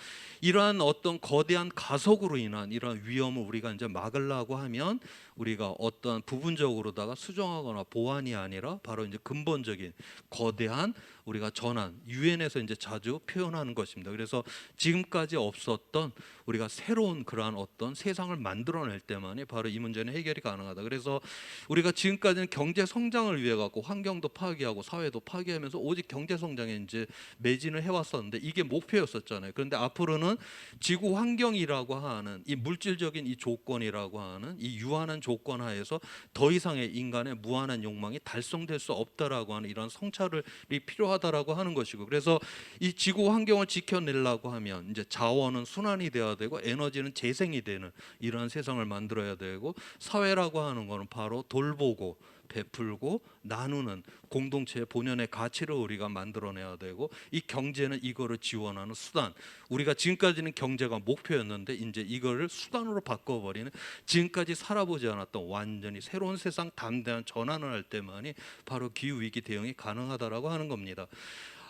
이러한 어떤 거대한 가속으로 인한 이러한 위험을 우리가 이제 막으려고 하면 우리가 어떤 부분적으로다가 수정하거나 보완이 아니라 바로 이제 근본적인 거대한 우리가 전환, 유엔에서 이제 자주 표현하는 것입니다. 그래서 지금까지 없었던 우리가 새로운 그러한 어떤 세상을 만들어낼 때만이 바로 이 문제는 해결이 가능하다. 그래서 우리가 지금까지는 경제 성장을 위해 갖고 환경도 파괴하고 사회도 파괴하면서 오직 경제 성장에 이제 매진을 해왔었는데 이게 목표였었잖아요. 그런데 앞으로는 지구 환경이라고 하는 이 물질적인 이 조건이라고 하는 이 유한한 조건 하에서 더 이상의 인간의 무한한 욕망이 달성될 수 없다라고 하는 이런 성찰이 필요하다라고 하는 것이고, 그래서 이 지구 환경을 지켜내려고 하면 이제 자원은 순환이 되어야 되고 에너지는 재생이 되는 이런 세상을 만들어야 되고, 사회라고 하는 것은 바로 돌보고 베풀고 나누는 공동체의 본연의 가치를 우리가 만들어내야 되고, 이 경제는 이거를 지원하는 수단, 우리가 지금까지는 경제가 목표였는데 이제 이거를 수단으로 바꿔버리는, 지금까지 살아보지 않았던 완전히 새로운 세상 담대한 전환을 할 때만이 바로 기후위기 대응이 가능하다라고 하는 겁니다.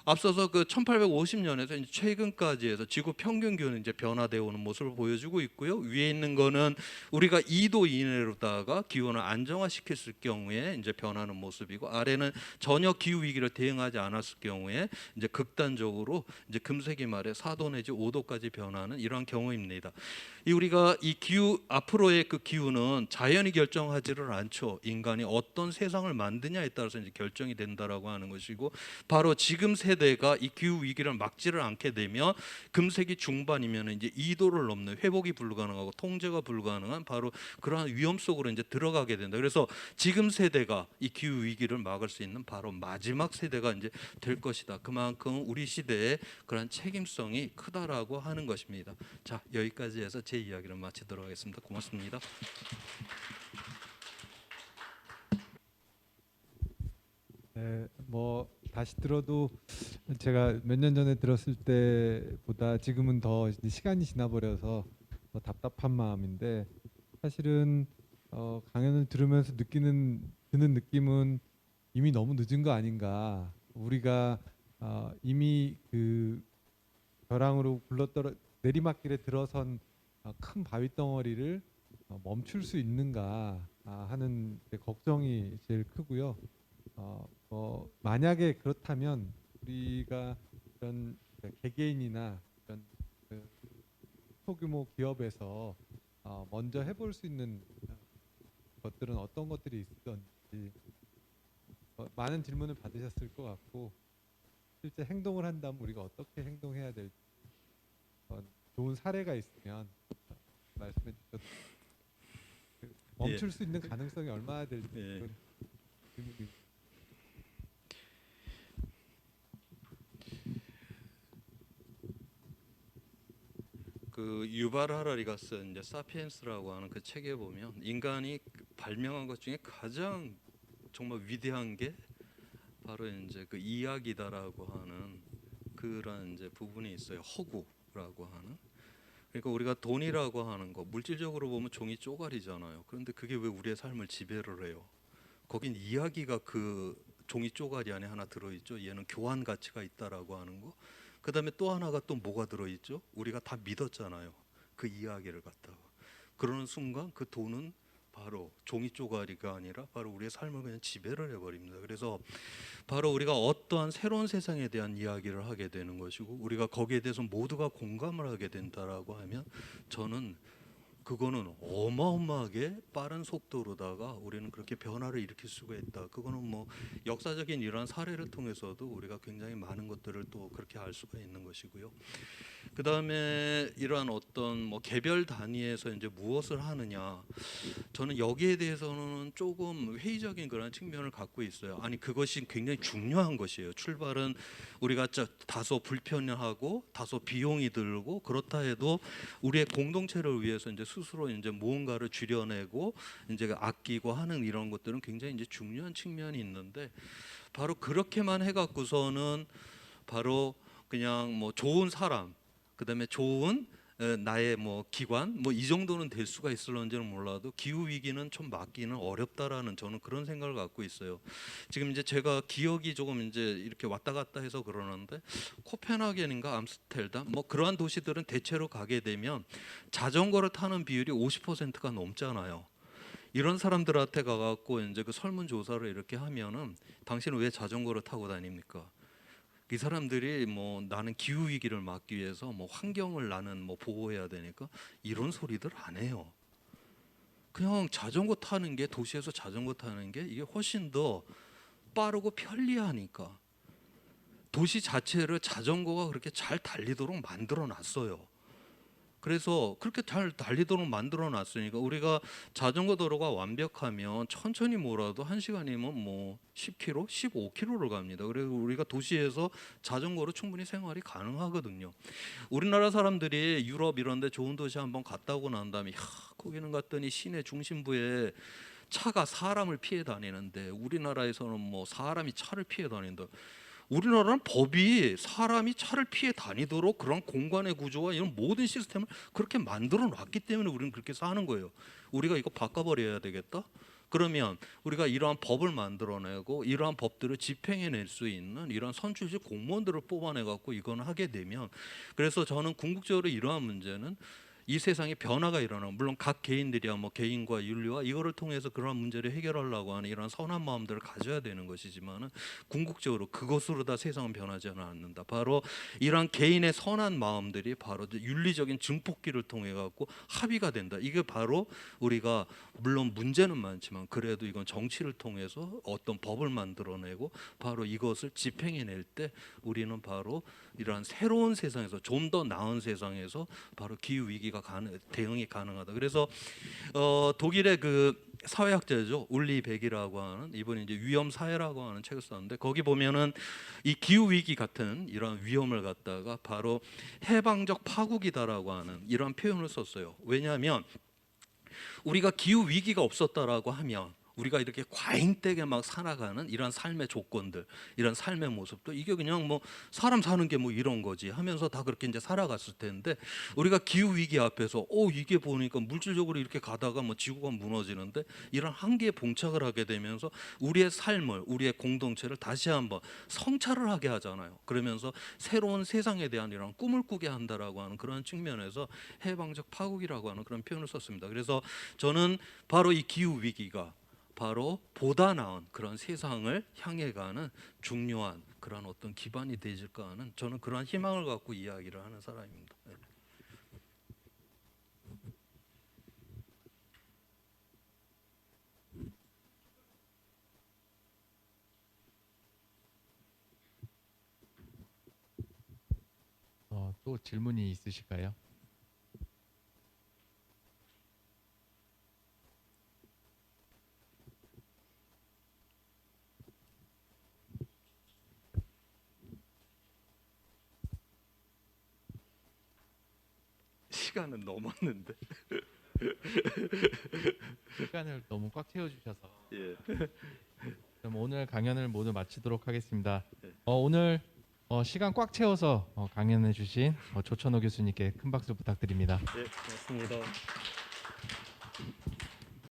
앞서서 그 1850년에서 이제 최근까지 해서 지구 평균 기온이 이제 변화되어 오는 모습을 보여주고 있고요. 위에 있는 거는 우리가 2도 이내로다가 기온을 안정화시켰을 경우에 이제 변하는 모습이고, 아래는 전혀 기후 위기를 대응하지 않았을 경우에 이제 극단적으로 이제 금세기 말에 4도 내지 5도까지 변하는 이러한 경우입니다. 이 우리가 이 기후 앞으로의 그 기후는 자연이 결정하지를 않죠. 인간이 어떤 세상을 만드냐에 따라서 이제 결정이 된다라고 하는 것이고, 바로 지금 세대가 이 기후 위기를 막지를 않게 되면 금세기 중반이면 이제 2도를 넘는 회복이 불가능하고 통제가 불가능한 바로 그러한 위험 속으로 이제 들어가게 된다. 그래서 지금 세대가 이 기후 위기를 막을 수 있는 바로 마지막 세대가 이제 될 것이다. 그만큼 우리 시대의 그런 책임성이 크다라고 하는 것입니다. 자, 여기까지 해서 제 이야기를 마치도록 하겠습니다. 고맙습니다. 네, 뭐 다시 들어도 제가 몇 년 전에 들었을 때보다 지금은 더 이제 시간이 지나버려서 더 답답한 마음인데, 사실은 강연을 들으면서 드는 느낌은 이미 너무 늦은 거 아닌가. 우리가 이미 그 벼랑으로 굴러떨어 내리막길에 들어선 큰 바위 덩어리를 멈출 수 있는가 하는 걱정이 제일 크고요. 만약에 그렇다면 우리가 이런 개개인이나 이런 그 소규모 기업에서 먼저 해볼 수 있는 것들은 어떤 것들이 있었는지 많은 질문을 받으셨을 것 같고, 실제 행동을 한다면 우리가 어떻게 행동해야 될지 좋은 사례가 있으면 말씀해 주셔도 멈출 수 있는 가능성이 얼마나 될지 그건 질문이. 그 유발 하라리가 쓴 이제 사피엔스라고 하는 그 책에 보면 인간이 발명한 것 중에 가장 정말 위대한 게 바로 이제 그 이야기다라고 하는 그런 이제 부분이 있어요. 허구라고 하는. 그러니까 우리가 돈이라고 하는 거 물질적으로 보면 종이 쪼가리잖아요. 그런데 그게 왜 우리의 삶을 지배를 해요? 거긴 이야기가 그 종이 쪼가리 안에 하나 들어있죠. 얘는 교환 가치가 있다라고 하는 거. 그 다음에 또 하나가 또 뭐가 들어있죠? 우리가 다 믿었잖아요. 그 이야기를 갖다가. 그러는 순간 그 돈은 바로 종이 쪼가리가 아니라 바로 우리의 삶을 그냥 지배를 해버립니다. 그래서 바로 우리가 어떠한 새로운 세상에 대한 이야기를 하게 되는 것이고, 우리가 거기에 대해서 모두가 공감을 하게 된다라고 하면 저는 그거는 어마어마하게 빠른 속도로다가 우리는 그렇게 변화를 일으킬 수가 있다. 그거는 뭐 역사적인 이러한 사례를 통해서도 우리가 굉장히 많은 것들을 또 그렇게 알 수가 있는 것이고요. 그 다음에 이러한 어떤 뭐 개별 단위에서 이제 무엇을 하느냐, 저는 여기에 대해서는 조금 회의적인 그런 측면을 갖고 있어요. 아니 그것이 굉장히 중요한 것이에요. 출발은 우리가 다소 불편하고 다소 비용이 들고 그렇다 해도 우리의 공동체를 위해서 이제 스스로 이제 무언가를 줄여내고 이제 아끼고 하는 이런 것들은 굉장히 이제 중요한 측면이 있는데, 바로 그렇게만 해갖고서는 바로 그냥 뭐 좋은 사람, 그다음에 좋은 나의 뭐 기관 뭐 이 정도는 될 수가 있을런지는 몰라도 기후 위기는 좀 막기는 어렵다라는 저는 그런 생각을 갖고 있어요. 지금 이제 제가 기억이 조금 이제 이렇게 왔다 갔다 해서 그러는데, 코펜하겐인가 암스테르담 뭐 그러한 도시들은 대체로 가게 되면 자전거를 타는 비율이 50%가 넘잖아요. 이런 사람들한테 가갖고 이제 그 설문조사를 이렇게 하면은 당신은 왜 자전거를 타고 다닙니까? 이 사람들이 뭐 나는 기후 위기를 막기 위해서 뭐 환경을 나는 뭐 보호해야 되니까 이런 소리들 안 해요. 그냥 자전거 타는 게, 도시에서 자전거 타는 게 이게 훨씬 더 빠르고 편리하니까 도시 자체를 자전거가 그렇게 잘 달리도록 만들어 놨어요. 그래서 그렇게 잘 달리도록 만들어 놨으니까 우리가 자전거 도로가 완벽하면 천천히 몰아도 1시간이면 뭐 10km, 15km를 갑니다. 그래서 우리가 도시에서 자전거로 충분히 생활이 가능하거든요. 우리나라 사람들이 유럽 이런 데 좋은 도시 한번 갔다 오고 난 다음에 거기는 갔더니 시내 중심부에 차가 사람을 피해 다니는데 우리나라에서는 뭐 사람이 차를 피해 다닌다. 우리나라는 법이 사람이 차를 피해 다니도록 그런 공간의 구조와 이런 모든 시스템을 그렇게 만들어 놨기 때문에 우리는 그렇게 사는 거예요. 우리가 이거 바꿔버려야 되겠다? 그러면 우리가 이러한 법을 만들어내고 이러한 법들을 집행해낼 수 있는 이러한 선출직 공무원들을 뽑아내 갖고 이건 하게 되면, 그래서 저는 궁극적으로 이러한 문제는 이 세상에 변화가 일어나고, 물론 각 개인들이야 뭐 개인과 윤리와 이거를 통해서 그러한 문제를 해결하려고 하는 이런 선한 마음들을 가져야 되는 것이지만은 궁극적으로 그것으로 다 세상은 변하지는 않는다. 바로 이러한 개인의 선한 마음들이 바로 윤리적인 증폭기를 통해 갖고 합의가 된다. 이게 바로 우리가, 물론 문제는 많지만 그래도 이건 정치를 통해서 어떤 법을 만들어내고 바로 이것을 집행해낼 때 우리는 바로 이러한 새로운 세상에서, 좀 더 나은 세상에서 바로 기후 위기가 대응이 가능하다. 그래서 독일의 그 사회학자죠, 울리 백이라고 하는 이분이 이제 위험 사회라고 하는 책을 썼는데, 거기 보면은 이 기후 위기 같은 이런 위험을 갖다가 바로 해방적 파국이다라고 하는 이런 표현을 썼어요. 왜냐하면 우리가 기후 위기가 없었다라고 하면 우리가 이렇게 과잉되게 막 살아가는 이런 삶의 조건들, 이런 삶의 모습도 이게 그냥 뭐 사람 사는 게 뭐 이런 거지 하면서 다 그렇게 이제 살아갔을 텐데, 우리가 기후 위기 앞에서 이게 보니까 물질적으로 이렇게 가다가 뭐 지구가 무너지는데 이런 한계에 봉착을 하게 되면서 우리의 삶을, 우리의 공동체를 다시 한번 성찰을 하게 하잖아요. 그러면서 새로운 세상에 대한 이런 꿈을 꾸게 한다라고 하는 그런 측면에서 해방적 파국이라고 하는 그런 표현을 썼습니다. 그래서 저는 바로 이 기후 위기가 바로 보다 나은 그런 세상을 향해 가는 중요한 그런 어떤 기반이 되질까 하는, 저는 그런 희망을 갖고 이야기를 하는 사람입니다. 네. 또 질문이 있으실까요? 시간은 넘었는데. 시간을 너무 꽉 채워주셔서 예. 그럼 오늘 강연을 모두 마치도록 하겠습니다. 네. 오늘 시간 꽉 채워서 강연해 주신 조천호 교수님께 큰 박수 부탁드립니다. 네, 고맙습니다.